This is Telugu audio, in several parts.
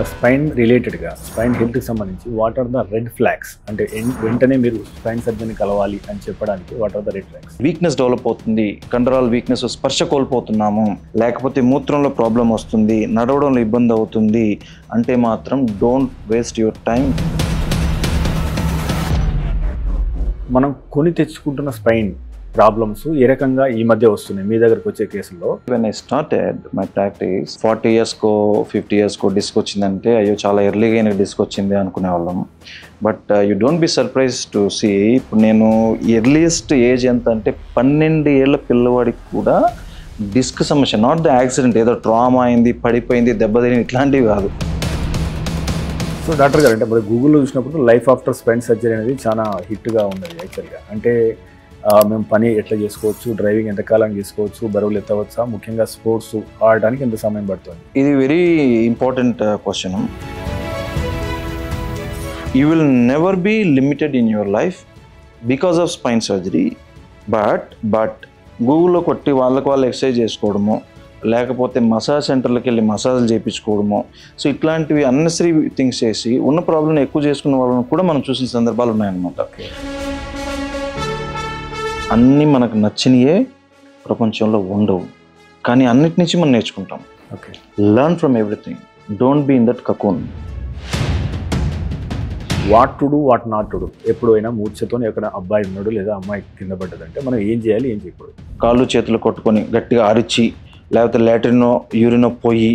స్పైన్ రిలేటెడ్గా స్పైన్ హెల్త్కి సంబంధించి what are the red flags అంటే వెంటనే మీరు స్పైన్ సర్జన్ కలవాలి అని చెప్పడానికి what are the red flags? Weakness develop అవుతుంది, కండరాల వీక్నెస్, స్పర్శ కోల్పోతున్నాము, లేకపోతే మూత్రంలో ప్రాబ్లం వస్తుంది, నడవడంలో ఇబ్బంది అవుతుంది అంటే మాత్రం డోంట్ వేస్ట్ యువర్ టైం. మనం కొని తెచ్చుకుంటున్న స్పైన్ ప్రాబ్లమ్స్ ఏ రకంగా ఈ మధ్య వస్తున్నాయి మీ దగ్గరకు వచ్చే కేసుల్లో? When I started my practice 40 yearsకో 50 yearsకో డిస్క్ వచ్చిందంటే అయ్యో చాలా ఎర్లీగా డిస్క్ వచ్చింది అనుకునే వాళ్ళం. But you don't be surprise to see, ఇప్పుడు నేను ఎర్లియస్ట్ ఏజ్ ఎంత అంటే 12 ఏళ్ల పిల్లవాడికి కూడా డిస్క్ సమస్య, నాట్ ద యాక్సిడెంట్, ఏదో ట్రామా అయింది, పడిపోయింది, దెబ్బతిని ఇట్లాంటివి కాదు. సో డాక్టర్ గారు, అంటే మరి గూగుల్లో చూసినప్పుడు లైఫ్ ఆఫ్టర్ స్పైన్ సర్జరీ అనేది చాలా హిట్గా ఉన్నది యాక్చువల్గా. అంటే మేము పని ఎట్లా చేసుకోవచ్చు, డ్రైవింగ్ ఎంతకాలం చేసుకోవచ్చు, బరువులు ఎత్తవచ్చా, ముఖ్యంగా స్పోర్ట్స్ ఆడటానికి ఎంత సమయం పడుతుంది? ఇది very important question. You will never be limited in your life because of spine surgery. But గూగుల్లో కొట్టి వాళ్ళు ఎక్సర్సైజ్ చేసుకోవడము, లేకపోతే మసాజ్ సెంటర్లకు వెళ్ళి మసాజ్లు చేయించుకోవడము, సో ఇట్లాంటివి అన్నెసరీ థింగ్స్ చేసి ఉన్న ప్రాబ్లమ్ని ఎక్కువ చేసుకున్న వాళ్ళని కూడా మనం చూసిన సందర్భాలు ఉన్నాయన్నమాట. అన్నీ మనకు నచ్చినయే ప్రపంచంలో ఉండవు, కానీ అన్నిటి నుంచి మనం నేర్చుకుంటాం. Okay, learn from everything, don't be in that cocoon. What to do, what not to do. ఎప్పుడైనా మూర్ఛతో ఎక్కడ అబ్బాయి ఉన్నాడు లేదా అమ్మాయి కింద పడ్డదంటే మనం ఏం చేయాలి, ఏం చేయకూడదు? కాళ్ళు చేతులు కొట్టుకొని గట్టిగా అరిచి, లేకపోతే లాట్రినో యూరినో పోయి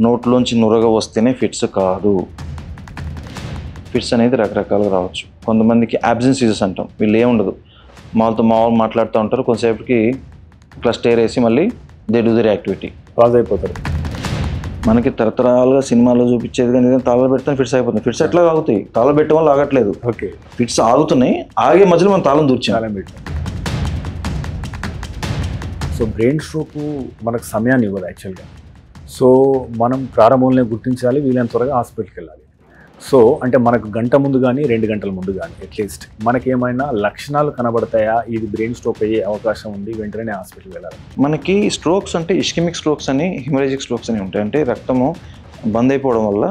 నోట్లోంచి నురగ వస్తేనే ఫిట్స్ కాదు. ఫిట్స్ అనేది రకరకాలుగా రావచ్చు. కొంతమందికి యాబ్సెన్స్ సీజెస్ అంటాం, వీళ్ళు ఏముండదు, మామూలు మాట్లాడుతూ ఉంటారు, కొంతసేపటికి ఇట్లా స్టేర్ వేసి మళ్ళీ they do their activity, pause అయిపోతారు. మనకి తరతరాలుగా సినిమాలో చూపించేది కానీ తాళాలు పెడితే ఫిట్స్ అయిపోతుంది. ఫిట్స్ ఎట్లా ఆగుతాయి? తాళం పెట్టడం వల్ల ఆగట్లేదు. ఓకే, ఫిట్స్ ఆగుతున్నాయి, ఆగే మధ్యలో మనం తాళం దూర్చాం. తాళం పెట్టాం. సో బ్రెయిన్ స్ట్రోక్ మనకు సమయాన్ని ఇవ్వదు యాక్చువల్గా. సో మనం ప్రారంభంలో గుర్తించాలి, వీలైన త్వరగా హాస్పిటల్కి వెళ్ళాలి. సో అంటే మనకు గంట ముందు కానీ 2 గంటల ముందు కానీ అట్లీస్ట్ మనకేమైనా లక్షణాలు కనబడతాయా, ఇది బ్రెయిన్ స్ట్రోక్ అయ్యే అవకాశం ఉంది, వెంటనే హాస్పిటల్కి వెళ్ళాలి? మనకి స్ట్రోక్స్ అంటే ఇస్కెమిక్ స్ట్రోక్స్ అని, హిమరేజిక్ స్ట్రోక్స్ అని ఉంటాయి. అంటే రక్తము బంద్ అయిపోవడం వల్ల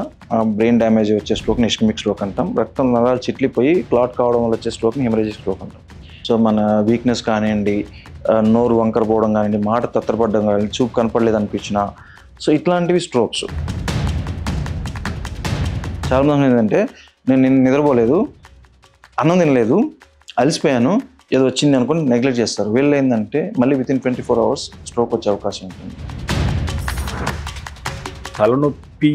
బ్రెయిన్ డ్యామేజ్ వచ్చే స్ట్రోక్ని ఇస్కెమిక్ స్ట్రోక్ అంటాం. రక్తం నరాలు చిట్లిపోయి క్లాట్ కావడం వల్ల వచ్చే స్ట్రోక్ని హిమరేజిక్ స్ట్రోక్ అంటాం. సో మన వీక్నెస్ కానివ్వండి, నోరు వంకర పోవడం కానివ్వండి, మాట తత్తరపడడం కానివ్వండి, చూపు కనపడలేదు అనిపించిన, సో ఇట్లాంటివి స్ట్రోక్స్. చాలామంది ఏంటంటే నేను నిద్రపోలేదు, అన్నం తినలేదు, అలసిపోయాను, ఏదో వచ్చింది అనుకుని నెగ్లెక్ట్ చేస్తారు. వీళ్ళు ఏంటంటే మళ్ళీ వితిన్ 24 hours స్ట్రోక్ వచ్చే అవకాశం ఉంటుంది. తలనొప్పి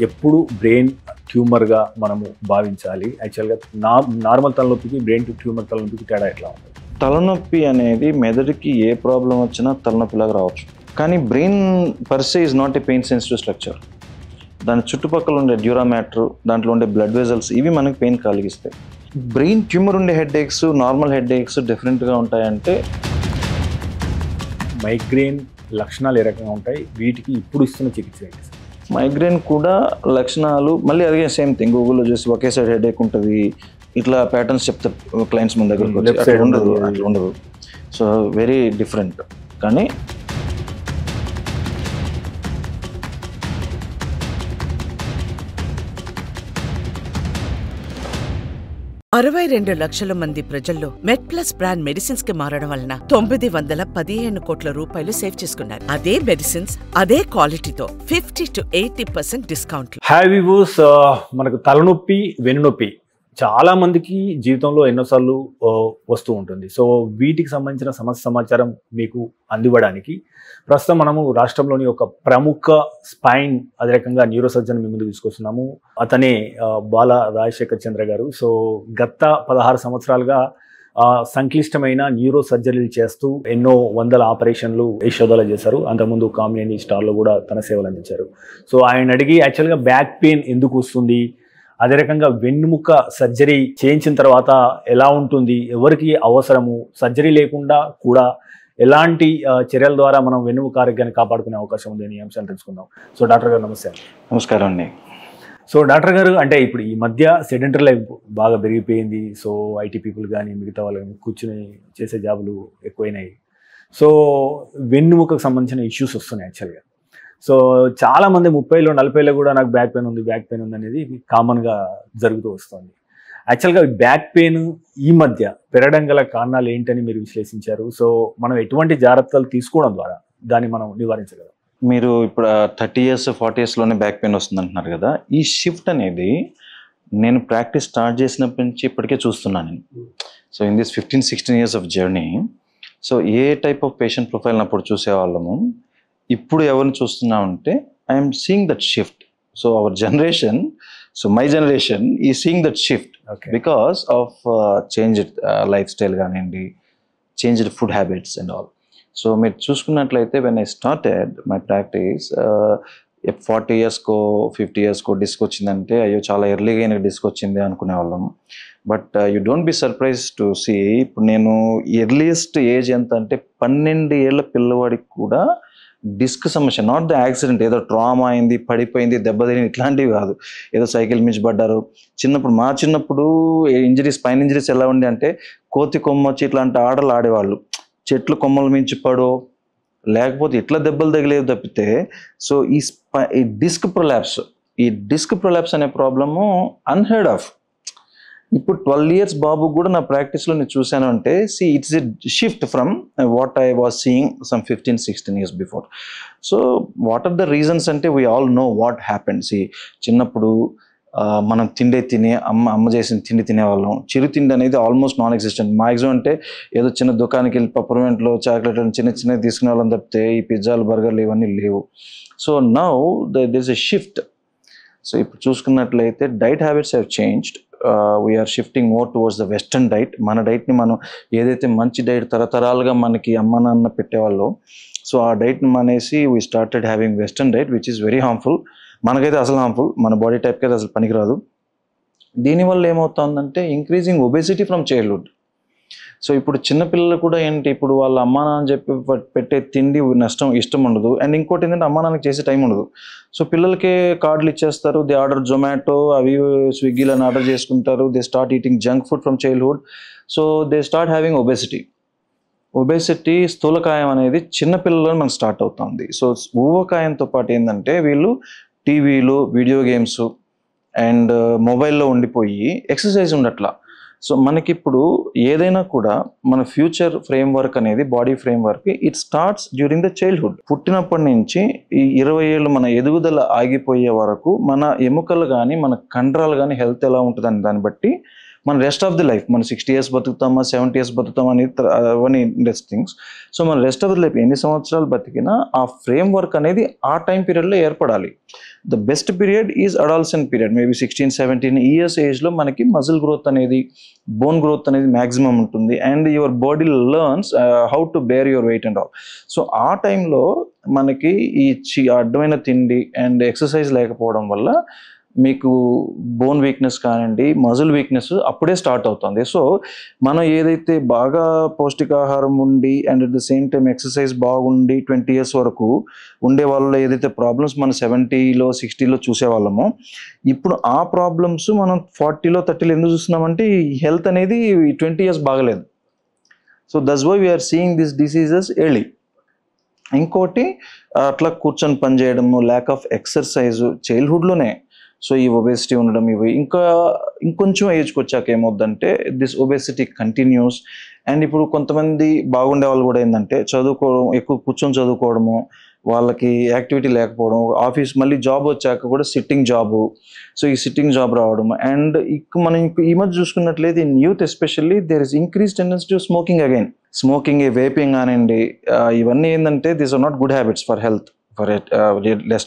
ఎప్పుడు బ్రెయిన్ ట్యూమర్గా మనము భావించాలి యాక్చువల్గా? నార్మల్ తలనొప్పికి బ్రెయిన్ ట్యూమర్ తలనొప్పికి తేడా ఎట్లా ఉంటుంది? తలనొప్పి అనేది మెదడుకి ఏ ప్రాబ్లం వచ్చినా తలనొప్పిలాగా రావచ్చు, కానీ brain per se is not a pain sensitive structure. దాని చుట్టుపక్కల ఉండే డ్యూరా మ్యాటర్, దాంట్లో ఉండే బ్లడ్ వెజల్స్, ఇవి మనకి పెయిన్ కలిగిస్తాయి. బ్రెయిన్ ట్యూమర్ ఉండే head aches, normal head aches డిఫరెంట్గా ఉంటాయంటే మైగ్రేన్ లక్షణాలు ఏ రకంగా ఉంటాయి, వీటికి ఇప్పుడు ఇస్తున్న చికిత్స ఏంటి? మైగ్రేన్ కూడా లక్షణాలు మళ్ళీ అదే సేమ్ థింగ్. గూగుల్లో చూసి ఒకే సైడ్ హెడ్ ఏక్ ఉంటుంది, ఇట్లా ప్యాటర్న్స్ చెప్తారు క్లయింట్స్ మన దగ్గర, ఉండదు. So very different. కానీ 62 లక్షల మంది ప్రజల్లో మెడ్ప్లస్ బ్రాండ్ మెడిసిన్స్ కి మారడం వలన 915 కోట్ల రూపాయలు సేవ్ చేసుకున్నారు. అదే మెడిసిన్స్ అదే క్వాలిటీతో 50 to 80% డిస్కౌంట్. హాయ్ వ్యూవర్స్, మనకు తలనొప్పి, వెన్నునొప్పి చాలా మందికి జీవితంలో ఎన్నోసార్లు వస్తూ ఉంటుంది. సో వీటికి సంబంధించిన సమస్య సమాచారం మీకు అందివ్వడానికి ప్రస్తుతం మనము రాష్ట్రంలోని ఒక ప్రముఖ స్పైన్ అదే రకంగా న్యూరో సర్జన్ మీ ముందు తీసుకొస్తున్నాము. అతనే బాల రాజశేఖర్ చంద్ర గారు. సో గత 16 సంవత్సరాలుగా సంక్లిష్టమైన న్యూరో సర్జరీలు చేస్తూ ఎన్నో వందల ఆపరేషన్లు యశోదలో చేశారు. అంతకుముందు కామినేని స్టార్లో కూడా తన సేవలు అందించారు. సో ఆయన అడిగి యాక్చువల్గా బ్యాక్ పెయిన్ ఎందుకు వస్తుంది, అదే రకంగా వెన్నుముక సర్జరీ చేయించిన తర్వాత ఎలా ఉంటుంది, ఎవరికి అవసరము, సర్జరీ లేకుండా కూడా ఎలాంటి చర్యల ద్వారా మనం వెన్నుముక ఆరోగ్యాన్ని కాపాడుకునే అవకాశం ఉంది అనే అంశాలు తెలుసుకుందాం. సో డాక్టర్ గారు నమస్తే. నమస్కారం అండి. సో డాక్టర్ గారు, అంటే ఇప్పుడు ఈ మధ్య సెడెంటరీ లైఫ్ బాగా పెరిగిపోయింది. సో ఐటీ పీపుల్ కానీ మిగతా వాళ్ళు కూర్చుని చేసే జాబులు ఎక్కువైనాయి. సో వెన్నుముకకు సంబంధించిన ఇష్యూస్ వస్తున్నాయి యాక్చువల్గా. సో చాలా మంది 30లో 40లో కూడా నాకు బ్యాక్ పెయిన్ ఉంది అనేది కామన్గా జరుగుతూ వస్తుంది. యాక్చువల్గా బ్యాక్ పెయిన్ ఈ మధ్య పెరగడం గల కారణాలు ఏంటని మీరు విశ్లేషించారు? సో మనం ఎటువంటి జాగ్రత్తలు తీసుకోవడం ద్వారా దాన్ని మనం నివారించగలం? మీరు ఇప్పుడు 30 years 40 yearsలోనే బ్యాక్ పెయిన్ వస్తుంది అంటున్నారు కదా. ఈ షిఫ్ట్ అనేది నేను ప్రాక్టీస్ స్టార్ట్ చేసినప్పటి నుంచి ఇప్పటికే చూస్తున్నాను నేను. So in this 15-16 years of journey, so a type of patient profile అప్పుడు చూసేవాళ్ళము, ఇప్పుడు ఎవరిని చూస్తున్నామంటే I'm seeing that shift. So our generation, so my generation ఈ seeing that shift because of changed lifestyle కానివ్వండి, changed food habits and all. So మీరు చూసుకున్నట్లయితే when I started my practice 40 yearsకో 50 yearsకో డిస్క్ వచ్చిందంటే అయ్యో చాలా ఎర్లీగా నాకు డిస్క్ వచ్చింది అనుకునే వాళ్ళం. But you don't be surprise to see, ఇప్పుడు నేను ఎర్లియస్ట్ ఏజ్ ఎంత అంటే 12 ఏళ్ల పిల్లవాడికి కూడా డిస్క్ సమస్య, నాట్ ద యాక్సిడెంట్, ఏదో ట్రామా అయింది, పడిపోయింది, దెబ్బతిని ఇట్లాంటివి కాదు, ఏదో సైకిల్ మించి పడ్డారు. మా చిన్నప్పుడు ఇంజరీస్, స్పైన్ ఇంజరీస్ ఎలా ఉండే అంటే కోతి కొమ్మొచ్చి ఇట్లాంటి ఆటలు ఆడేవాళ్ళు, చెట్లు కొమ్మల మించి పడో లేకపోతే ఇట్లా దెబ్బలు తగిలేవి తప్పితే. సో ఈ డిస్క్ ప్రొలాప్స్ అనే ప్రాబ్లము అన్హెర్డ్ ఆఫ్. ఇప్పుడు 12 years బాబు కూడా నా ప్రాక్టీస్లో నేను చూశాను అంటే it's a shift from what I was seeing some 15-16 years before. So what are the reasons అంటే we all know what happened. చిన్నప్పుడు మనం అమ్మ చేసిన తిండి తినేవాళ్ళం. చిరు తిండి అనేది ఆల్మోస్ట్ నాన్ ఎగ్జిస్టెంట్. మ్యాక్సిమం అంటే ఏదో చిన్న దుకాణానికి వెళ్ళి పప్పర్మెంట్లో చాక్లెట్లు చిన్నవి తీసుకునే వాళ్ళం తప్పితే ఈ పిజ్జాలు బర్గర్లు ఇవన్నీ లేవు. So now there is a shift. So ఇప్పుడు చూసుకున్నట్లయితే diet habits have changed. We are shifting more towards the western diet. మన డైట్ని మనం ఏదైతే మంచి డైట్ తరతరాలుగా మనకి అమ్మ నాన్న పెట్టేవాళ్ళో, సో ఆ డైట్ని మానేసి we started having western diet which is very harmful. మనకైతే అసలు హార్మ్ఫుల్, మన బాడీ టైప్కి అయితే అసలు పనికిరాదు. దీనివల్ల ఏమవుతుందంటే increasing obesity from childhood. So ఇప్పుడు చిన్నపిల్లలు కూడా ఏంటి, ఇప్పుడు వాళ్ళ అమ్మా నాన్న చెప్పి పెట్టే తిండి ఇష్టం ఉండదు. అండ్ ఇంకోటి ఏంటంటే అమ్మా నాన్నకి చేసే టైం ఉండదు. సో పిల్లలకే కార్డులు ఇచ్చేస్తారు, దే ఆర్డర్ జొమాటో అవి స్విగ్గీలో ఆర్డర్ చేసుకుంటారు. They start eating junk food from childhood. So they start having obesity స్థూలకాయం అనేది చిన్నపిల్లల్లో మనకు స్టార్ట్ అవుతుంది. సో ఊబకాయంతో పాటు ఏంటంటే వీళ్ళు టీవీలు, వీడియో గేమ్స్ అండ్ మొబైల్లో ఉండిపోయి ఎక్సర్సైజ్ ఉండట్లా. సో మనకిప్పుడు ఏదైనా కూడా మన ఫ్యూచర్ ఫ్రేమ్వర్క్ అనేది, body framework, it starts during the childhood. పుట్టినప్పటి నుంచి ఈ 20 ఏళ్ళు మన ఎదుగుదల ఆగిపోయే వరకు మన ఎముకలు కానీ మన కండరాలు కానీ హెల్త్ ఎలా ఉంటుందని దాన్ని బట్టి మన రెస్ట్ ఆఫ్ ది లైఫ్, మన 60 years బతుకుతామా 70 years బతుకుతామా అవన్నీ ఇండెస్ట్ థింగ్స్. సో మన రెస్ట్ ఆఫ్ ది లైఫ్ ఎన్ని సంవత్సరాలు బతికినా ఆ ఫ్రేమ్ వర్క్ అనేది ఆ టైం పీరియడ్లో ఏర్పడాలి. The best period is adolescent period. Maybe 16-17 years ఏజ్లో మనకి మజిల్ గ్రోత్ అనేది, బోన్ గ్రోత్ అనేది మ్యాక్సిమం ఉంటుంది. And your body learns how to bear your weight and all. So ఆ టైంలో మనకి ఈ అడ్డమైన తిండి అండ్ ఎక్సర్సైజ్ లేకపోవడం వల్ల మీకు బోన్ వీక్నెస్ కానివ్వండి, మజిల్ వీక్నెస్ అప్పుడే స్టార్ట్ అవుతుంది. సో మనం ఏదైతే బాగా పౌష్టికాహారం ఉండి and at the same time exercise బాగుండి 20 years వరకు ఉండే వాళ్ళలో ఏదైతే ప్రాబ్లమ్స్ మనం 70లో 60లో చూసేవాళ్ళమో, ఇప్పుడు ఆ ప్రాబ్లమ్స్ మనం 40లో 30లో ఎందుకు చూస్తున్నామంటే ఈ హెల్త్ అనేది 20 years బాగలేదు. So that's why we are seeing this diseases early. ఇంకోటి అట్లా కూర్చొని పని చేయడము, ల్యాక్ ఆఫ్ ఎక్సర్సైజ్ చైల్డ్హుడ్లోనే. సో ఈ ఒబేసిటీ ఉండడం, ఇవి ఇంకొంచెం ఏజ్కి వచ్చాక ఏమవుద్దంటే దిస్ ఒబేసిటీ కంటిన్యూస్. అండ్ ఇప్పుడు కొంతమంది బాగుండే వాళ్ళు కూడా ఏంటంటే చదువుకోవడం, ఎక్కువ కూర్చొని చదువుకోవడము, వాళ్ళకి యాక్టివిటీ లేకపోవడం, ఆఫీస్ మళ్ళీ జాబ్ వచ్చాక కూడా సిట్టింగ్ జాబు. సో ఈ సిట్టింగ్ జాబ్ రావడం. అండ్ మనం ఈ మధ్య చూసుకున్నట్లయితే in youth especially there is increase tendency to smoking again. Smoking, vaping కానివ్వండి, ఇవన్నీ ఏంటంటే these are not good habits for health.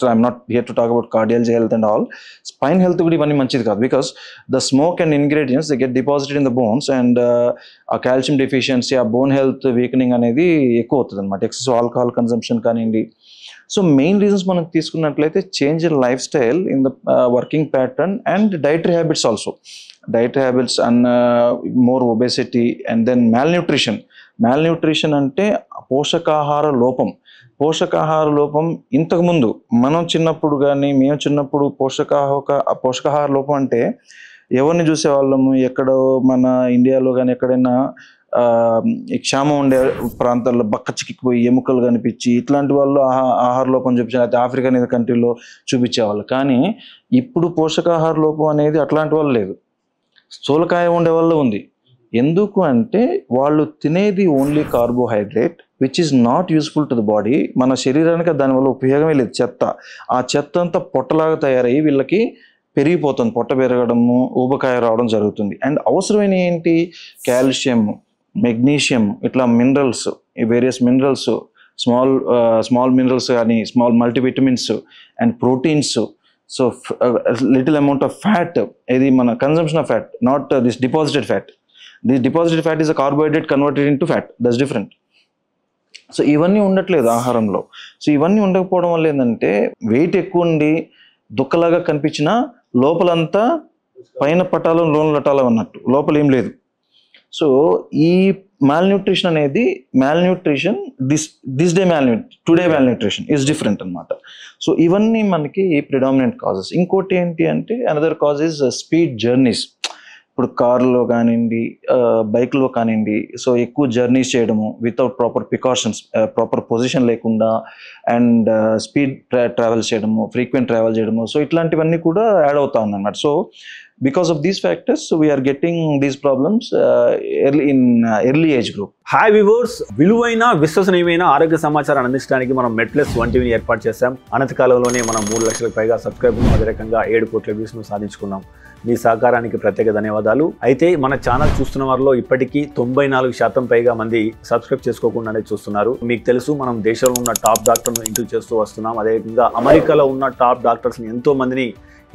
I'm not here to talk about cardiology health and all. Spine health కూడా ఇవన్నీ మంచిది కాదు, because the smoke and ingredients they get deposited in the bones and ఆ కాల్షియం డెఫిషియన్సీ, ఆ బోన్ హెల్త్ వీకనింగ్ అనేది ఎక్కువ అవుతుంది అనమాట. ఎక్సెసివ్ ఆల్కహాల్ కన్సంప్షన్ కానివ్వండి. సో మెయిన్ రీజన్స్ మనం తీసుకున్నట్లయితే change in lifestyle, in the working pattern and dietary habits also. Dietary habits and more obesity and then malnutrition అంటే పోషకాహార లోపం. ఇంతకుముందు మనం చిన్నప్పుడు కానీ మేము చిన్నప్పుడు పోషకాహార లోపం అంటే ఎవరిని చూసేవాళ్ళము, ఎక్కడో మన ఇండియాలో కానీ ఎక్కడైనా ఈ క్షామం ఉండే ప్రాంతాల్లో బక్క చిక్కిపోయి ఎముకలు కనిపించి ఇట్లాంటి వాళ్ళు ఆహార లోపం చూపించారు, అయితే ఆఫ్రికా అనేది కంట్రీలో చూపించేవాళ్ళు. కానీ ఇప్పుడు పోషకాహార లోపం అనేది అట్లాంటి వాళ్ళు లేదు, స్థూలకాయం ఉండే వాళ్ళు ఉంది. ఎందుకు అంటే వాళ్ళు తినేది only carbohydrate which is not useful to the body. మన శరీరానికి దానివల్ల ఉపయోగమే లేదు. చెత్త, ఆ చెత్త అంతా పొట్టలాగా తయారయ్యి వీళ్ళకి పెరిగిపోతుంది, పొట్ట పెరగడము, ఊబకాయ రావడం జరుగుతుంది. అండ్ అవసరమైన ఏంటి, కాల్షియం, మెగ్నీషియం, ఇట్లా మినరల్స్, ఈ వేరియస్ మినరల్స్, స్మాల్ మినరల్స్ కానీ small multivitamins and proteins. So little amount of fat, ఇది మన consumption of fat, not this deposited fat. This deposited fat is a carbohydrate converted into fat, that's different. So ఇవన్నీ ఉండట్లేదు ఆహారంలో. సో ఇవన్నీ ఉండకపోవడం వల్ల ఏంటంటే వెయిట్ ఎక్కువ ఉండి దుక్కలాగా కనిపించిన లోపలంతా పైన పటాలం లోన్ లటాలం అన్నట్టు, లోపల ఏం లేదు. సో ఈ మాల్న్యూట్రిషన్ అనేది టుడే మాల్న్యూట్రిషన్ ఈజ్ డిఫరెంట్ అనమాట. సో ఇవన్నీ మనకి ప్రిడామినెంట్ కాజెస్. ఇంకోటి ఏంటి అంటే another cause is speed journeys. ఇప్పుడు కార్లో కానివ్వండి, బైక్లో కానివ్వండి, సో ఎక్కువ జర్నీస్ చేయడము without proper precautions, proper position లేకుండా, అండ్ స్పీడ్ ట్రావెల్ చేయడము, ఫ్రీక్వెంట్ ట్రావెల్ చేయడము, సో ఇట్లాంటివన్నీ కూడా యాడ్ అవుతా అన్నమాట. So because of these factors, so we are getting these problems early age group. Hi viewers, విలువైన విశ్వసనీయమైన ఆరోగ్య సమాచారాన్ని అందించడానికి మనం మెట్ప్లస్ 1 టీవీని ఏర్పాటు చేశాం. అనతి కాలంలోనే మనం 3 లక్షలకు పైగా సబ్స్క్రైబర్లు, అదే రకంగా 7 కోట్ల వ్యూస్ను సాధించుకున్నాం. మీ సహకారానికి ప్రత్యేక ధన్యవాదాలు. అయితే మన ఛానల్ చూస్తున్న వారిలో ఇప్పటికీ 94% పైగా మంది సబ్స్క్రైబ్ చేసుకోకుండానే చూస్తున్నారు. మీకు తెలుసు, మనం దేశంలో ఉన్న టాప్ డాక్టర్ను ఇంటర్వ్యూ చేస్తూ వస్తున్నాం. అదేవిధంగా అమెరికాలో ఉన్న టాప్ డాక్టర్స్ని ఎంతో మందిని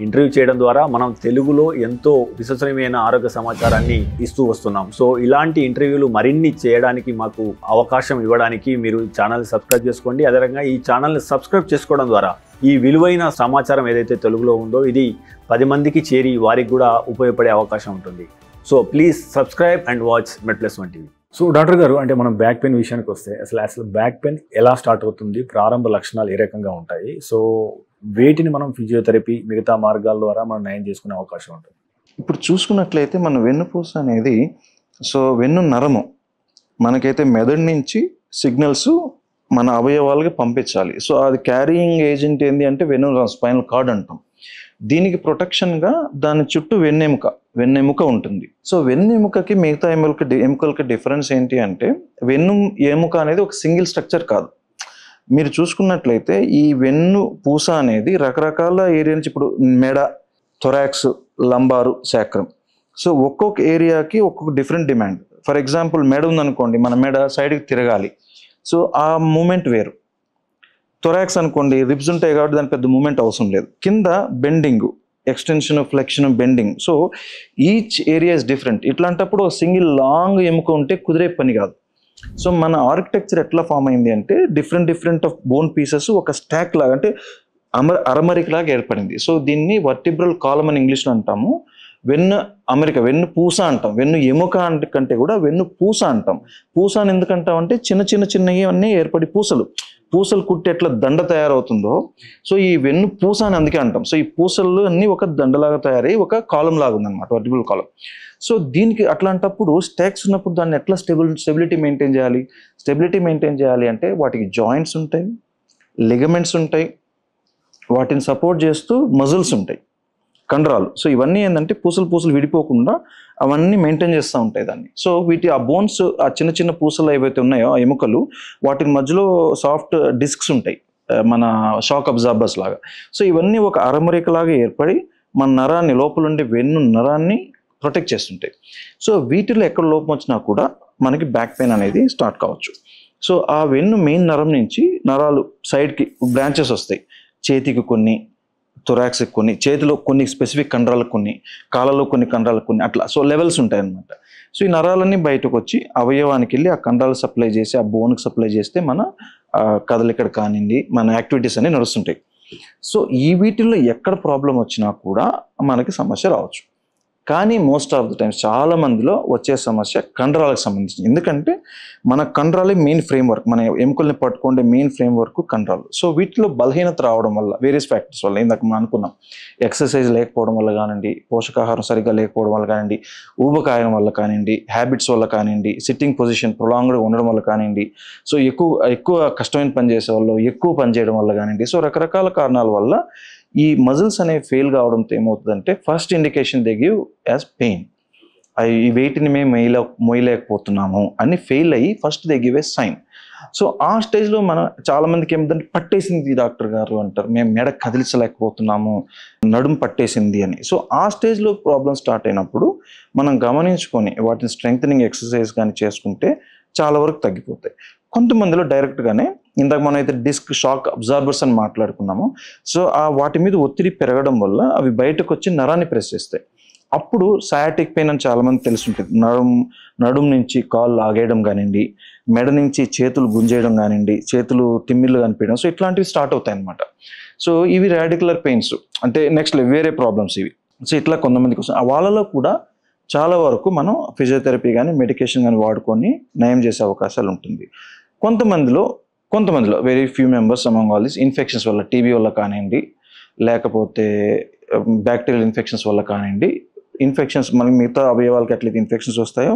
ఇంటర్వ్యూ చేయడం ద్వారా మనం తెలుగులో ఎంతో విశ్వసనీయమైన ఆరోగ్య సమాచారాన్ని ఇస్తూ వస్తున్నాం. సో ఇలాంటి ఇంటర్వ్యూలు మరిన్ని చేయడానికి మాకు అవకాశం ఇవ్వడానికి మీరు ఈ ఛానల్ని సబ్స్క్రైబ్ చేసుకోండి. అదే రకంగా ఈ ఛానల్ని సబ్స్క్రైబ్ చేసుకోవడం ద్వారా ఈ విలువైన సమాచారం ఏదైతే తెలుగులో ఉందో ఇది 10 మందికి చేరి వారికి కూడా ఉపయోగపడే అవకాశం ఉంటుంది. So please subscribe and watch Metplus 1 TV. So doctor గారు, అంటే మనం బ్యాక్ పెయిన్ విషయానికి వస్తే అసలు బ్యాక్ పెయిన్ ఎలా స్టార్ట్ అవుతుంది, ప్రారంభ లక్షణాలు ఏ రకంగా ఉంటాయి, సో వేటిని మనం ఫిజియోథెరపీ మిగతా మార్గాల ద్వారా మనం నయం చేసుకునే అవకాశం ఉంటుంది? ఇప్పుడు చూసుకున్నట్లయితే మన వెన్నుపూస అనేది, సో వెన్ను నరము మనకైతే మెదడు నుంచి సిగ్నల్స్ మన అవయవాలకి పంపించాలి. సో అది క్యారియింగ్ ఏజెంట్ ఏంటి అంటే వెన్ను స్పైనల్ కార్డ్ అంటాం. దీనికి ప్రొటెక్షన్గా దాని చుట్టూ వెన్నెముక ఉంటుంది. సో వెన్నెముకకి మిగతా ఎముకలకి డిఫరెన్స్ ఏంటి అంటే, ఎముక అనేది ఒక సింగిల్ స్ట్రక్చర్ కాదు. మీరు చూసుకున్నట్లయితే ఈ వెన్ను పూస అనేది రకరకాల ఏరియా నుంచి, ఇప్పుడు మెడ, థొరాక్స్, లంబారు, శాక్రం, సో ఒక్కొక్క ఏరియాకి ఒక్కొక్క డిఫరెంట్ డిమాండ్. ఫర్ ఎగ్జాంపుల్ మెడ ఉందనుకోండి, మన మెడ సైడ్కి తిరగాలి, సో ఆ మూమెంట్ వేరు. థొరాక్స్ అనుకోండి, రిబ్స్ ఉంటాయి కాబట్టి దాని పెద్ద మూమెంట్ అవసరం లేదు. కింద bending, extension, flexion, bending, so each area is different. ఇట్లాంటప్పుడు ఒక సింగిల్ లాంగ్ ఎముక ఉంటే కుదిరే పని కాదు. సో మన ఆర్కిటెక్చర్ ఎట్లా ఫామ్ అయింది అంటే డిఫరెంట్ ఆఫ్ బోన్ పీసెస్ ఒక స్టాక్ లాగా, అంటే అరమరిక లాగా ఏర్పడింది. సో దీన్ని వర్టిబ్రల్ కాలమ్ అని ఇంగ్లీష్లో అంటాము. వెన్ను పూస అంటాం. వెన్ను ఎముక కంటే కూడా వెన్ను పూస అంటాం. పూస అని ఎందుకంటాం అంటే చిన్నవి అన్నీ ఏర్పడి పూసలు కుట్టి ఎట్లా దండ తయారవుతుందో, సో ఈ వెన్ను పూస అని అందుకే అంటాం. సో ఈ పూసలు అన్నీ ఒక దండలాగా తయారై ఒక కాలం లాగా ఉందన్నమాట, వర్టిబ్రల్ కాలం. సో దీనికి అట్లాంటప్పుడు స్టాక్స్ ఉన్నప్పుడు దాన్ని ఎట్లా స్టెబిలిటీ మెయింటైన్ చేయాలి? స్టెబిలిటీ మెయింటైన్ చేయాలి అంటే వాటికి జాయింట్స్ ఉంటాయి, లిగమెంట్స్ ఉంటాయి, వాటిని సపోర్ట్ చేస్తూ మజిల్స్ ఉంటాయి, కండరాలు. సో ఇవన్నీ ఏంటంటే పూసలు విడిపోకుండా అవన్నీ మెయింటైన్ చేస్తూ ఉంటాయి దాన్ని. సో ఆ బోన్స్, ఆ చిన్న పూసలు ఏవైతే ఉన్నాయో ఆ ఎముకలు, వాటి మధ్యలో సాఫ్ట్ డిస్క్స్ ఉంటాయి, మన షాక్ అబ్జార్బర్స్ లాగా. సో ఇవన్నీ ఒక అరమరికలాగా ఏర్పడి మన నరాన్ని, లోపల ఉండే వెన్ను నరాన్ని ప్రొటెక్ట్ చేస్తుంటాయి. సో వీటిలో ఎక్కడ లోపం వచ్చినా కూడా మనకి బ్యాక్ పెయిన్ అనేది స్టార్ట్ కావచ్చు. సో ఆ వెన్ను మెయిన్ నరం నుంచి నరాలు సైడ్కి బ్రాంచెస్ వస్తాయి. చేతికి కొన్ని, థొరాక్స్కి కొన్ని, చేతిలో కొన్ని స్పెసిఫిక్ కండరాలకు కొన్ని, కాళ్ళలో కొన్ని కండరాలకు కొన్ని, అట్లా. సో లెవెల్స్ ఉంటాయి అన్నమాట. సో ఈ నరాలన్నీ బయటకు వచ్చి అవయవానికి వెళ్ళి ఆ కండరాలు సప్లై చేసి, ఆ బోన్కి సప్లై చేస్తే మన కదలికడ కానివ్వండి, మన యాక్టివిటీస్ అన్ని నడుస్తుంటాయి. సో ఈ వీటిల్లో ఎక్కడ ప్రాబ్లం వచ్చినా కూడా మనకి సమస్య రావచ్చు. కానీ మోస్ట్ ఆఫ్ ద టైమ్స్ చాలా మందిలో వచ్చే సమస్య కండరాలకు సంబంధించింది. ఎందుకంటే మన కండరాలే మెయిన్ ఫ్రేమ్వర్క్, మన ఎముకల్ని పట్టుకుంటే మెయిన్ ఫ్రేమ్వర్క్ కండరాలు. సో వీటిలో బలహీనత రావడం వల్ల వేరియస్ ఫ్యాక్టర్స్ వల్ల, ఇందాక మనం అనుకున్నాం, ఎక్సర్సైజ్ లేకపోవడం వల్ల కానివ్వండి, పోషకాహారం సరిగ్గా లేకపోవడం వల్ల కానివ్వండి, ఊబకాయం వల్ల కానివ్వండి, హ్యాబిట్స్ వల్ల కానివ్వండి, సిట్టింగ్ పొజిషన్ ప్రొలాంగ్డ్గా ఉండడం వల్ల కానివ్వండి, సో ఎక్కువ కష్టమైన పని చేసే వాళ్ళు ఎక్కువ పని చేయడం వల్ల కానివ్వండి, సో రకరకాల కారణాల వల్ల ఈ మజిల్స్ అనేవి ఫెయిల్ కావడంతో ఏమవుతుందంటే first indication they give as pain. ఈ వెయిట్ని మేము మోయలేకపోతున్నాము అని ఫెయిల్ అయ్యి first they give a sign. So ఆ స్టేజ్లో చాలా మందికి ఏమిటంటే పట్టేసింది డాక్టర్ గారు అంటారు, మేము మెడ కదిలించలేకపోతున్నాము, నడుము పట్టేసింది అని. సో ఆ స్టేజ్లో ప్రాబ్లం స్టార్ట్ అయినప్పుడు మనం గమనించుకొని వాటిని స్ట్రెంగ్థనింగ్ ఎక్సర్సైజ్ కానీ చేసుకుంటే చాలా వరకు తగ్గిపోతాయి. కొంతమందిలో డైరెక్ట్గానే ఇందాక మనం అయితే డిస్క్ షాక్ అబ్జార్బర్స్ అని మాట్లాడుకున్నాము. సో వాటి మీద ఒత్తిడి పెరగడం వల్ల అవి బయటకు వచ్చి నరాన్ని ప్రెస్ చేస్తాయి. అప్పుడు సయాటిక్ పెయిన్ అని చాలామంది తెలుసుంటుంది. నడుము నుంచి కాళ్ళు లాగేయడం కానివ్వండి, మెడ నుంచి చేతులు గుంజేయడం కానివ్వండి, చేతులు తిమ్మిళ్ళు కనిపించడం, సో ఇట్లాంటివి స్టార్ట్ అవుతాయి అన్నమాట. సో ఇవి రాడికులర్ పెయిన్స్, అంటే నెక్స్ట్ వేరే ప్రాబ్లమ్స్ ఇవి. సో ఇట్లా కొంతమందికి వస్తుంది. వాళ్ళలో కూడా చాలా వరకు మనం ఫిజియోథెరపీ కానీ మెడికేషన్ కానీ వాడుకొని నయం చేసే అవకాశాలు ఉంటుంది. కొంతమందిలో very few members among all this infections వల్ల, టీబీ వల్ల కానివ్వండి, లేకపోతే బ్యాక్టీరియల్ ఇన్ఫెక్షన్స్ వల్ల కానివ్వండి, ఇన్ఫెక్షన్స్ మనకి మిగతా అవయవాలకి ఎట్లయితే ఇన్ఫెక్షన్స్ వస్తాయో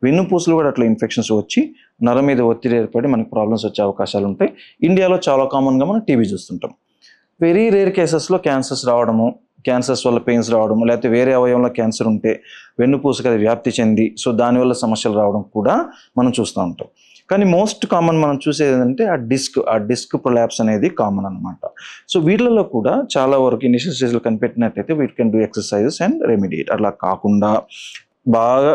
వెన్నుపూసలు కూడా అట్లా ఇన్ఫెక్షన్స్ వచ్చి నరం మీద ఒత్తిడి ఏర్పడి మనకి ప్రాబ్లమ్స్ వచ్చే అవకాశాలు ఉంటాయి. ఇండియాలో చాలా కామన్గా మనం టీబీ చూస్తుంటాం. వెరీ రేర్ కేసెస్లో క్యాన్సర్స్ రావడము, క్యాన్సర్స్ వల్ల పెయిన్స్ రావడము, లేకపోతే వేరే అవయవంలో క్యాన్సర్ ఉంటే వెన్నుపూసకి అది వ్యాప్తి చెంది సో దానివల్ల సమస్యలు రావడం కూడా మనం చూస్తూ ఉంటాం. కానీ మోస్ట్ కామన్ మనం చూసేది ఏంటంటే ఆ డిస్క్ ప్రొలాప్స్ అనేది కామన్ అనమాట. సో వీటిలలో కూడా చాలా వరకు ఇనిషియల్ స్టేజ్లో కనిపెట్టినట్టయితే we can do exercises and remediate. అట్లా కాకుండా బాగా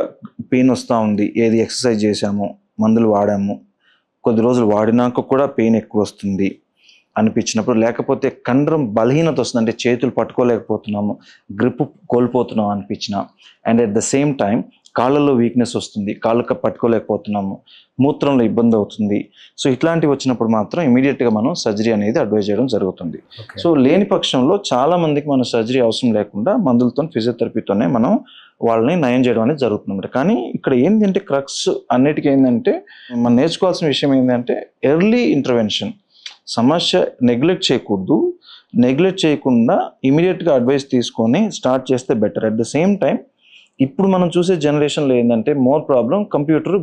పెయిన్ వస్తూ ఉంది, ఏది ఎక్సర్సైజ్ చేసాము, మందులు వాడాము, కొద్ది రోజులు వాడినాక కూడా పెయిన్ ఎక్కువ వస్తుంది అనిపించినప్పుడు, లేకపోతే కండరం బలహీనత వస్తుంది, అంటే చేతులు పట్టుకోలేకపోతున్నాము, గ్రిప్ కోల్పోతున్నాం అనిపించిన, and at the same time కాళ్ళల్లో వీక్నెస్ వస్తుంది, కాళ్ళకి పట్టుకోలేకపోతున్నాము, మూత్రంలో ఇబ్బంది అవుతుంది, సో ఇట్లాంటివి వచ్చినప్పుడు మాత్రం ఇమీడియట్గా మనం సర్జరీ అనేది అడ్వైజ్ చేయడం జరుగుతుంది. సో లేని పక్షంలో చాలా మందికి మనం సర్జరీ అవసరం లేకుండా మందులతో ఫిజియోథెరపీతోనే మనం వాళ్ళని నయం చేయడం అనేది జరుగుతుంది. కానీ ఇక్కడ ఏంటంటే క్రక్స్ అన్నిటికీ ఏంటంటే మనం నేర్చుకోవాల్సిన విషయం ఏంటంటే ఎర్లీ ఇంటర్వెన్షన్. సమస్య నెగ్లెక్ట్ చేయకూడదు, నెగ్లెక్ట్ చేయకుండా ఇమీడియట్గా అడ్వైస్ తీసుకొని స్టార్ట్ చేస్తే better. At the same time ఇప్పుడు మనం చూసే జనరేషన్లో ఏంటంటే మోర్ ప్రాబ్లం కంప్యూటర్,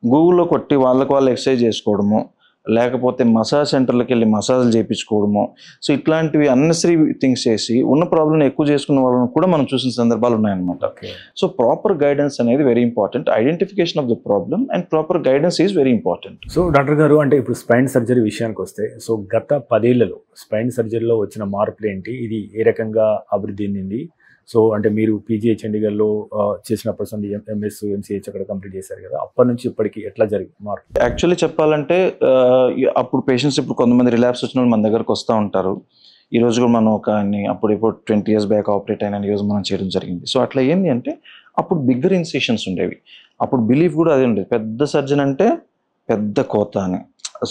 గూగుల్లో కొట్టి వాళ్ళకి వాళ్ళు ఎక్సర్సైజ్ చేసుకోవడము, లేకపోతే మసాజ్ సెంటర్లకు వెళ్ళి మసాజ్లు చేయించుకోవడము, సో ఇట్లాంటివి అన్నెసరీ థింగ్స్ చేసి ఉన్న ప్రాబ్లమ్ ఎక్కువ చేసుకున్న వాళ్ళని కూడా మనం చూసిన సందర్భాలు ఉన్నాయన్నమాట. సో ప్రాపర్ గైడెన్స్ అనేది very important. Identification of the problem and proper guidance is very important. So doctor గారు, అంటే ఇప్పుడు స్పైన్ సర్జరీ విషయానికి వస్తే, సో గత 10 ఏళ్లలో స్పైన్ సర్జరీలో వచ్చిన మార్పులు ఏంటి, ఇది ఏ రకంగా అభివృద్ధి చెందింది? సో అంటే మీరు పీజీఐ చండీగఢ్లో చేసినప్పుడు ఎంఎస్ ఎంసీహెచ్ అక్కడ కంప్లీట్ చేశారు కదా, అప్పటి నుంచి ఇప్పటికి ఎట్లా జరిగింది మార్పు? యాక్చువల్లీ చెప్పాలంటే అప్పుడు పేషెంట్స్ ఇప్పుడు కొంతమంది రిలాప్స్ వచ్చిన వాళ్ళు మన దగ్గరకు వస్తూ ఉంటారు. ఈ రోజు కూడా మనం అప్పుడు 20 years బ్యాక్ ఆపరేట్ అయిన ఈరోజు మనం చేయడం జరిగింది. సో అట్లా ఏంటి అంటే అప్పుడు బిగ్గర్ ఇన్సిషన్స్ ఉండేవి. అప్పుడు బిలీఫ్ కూడా అదే ఉండేది, పెద్ద సర్జన్ అంటే పెద్ద కోత అని.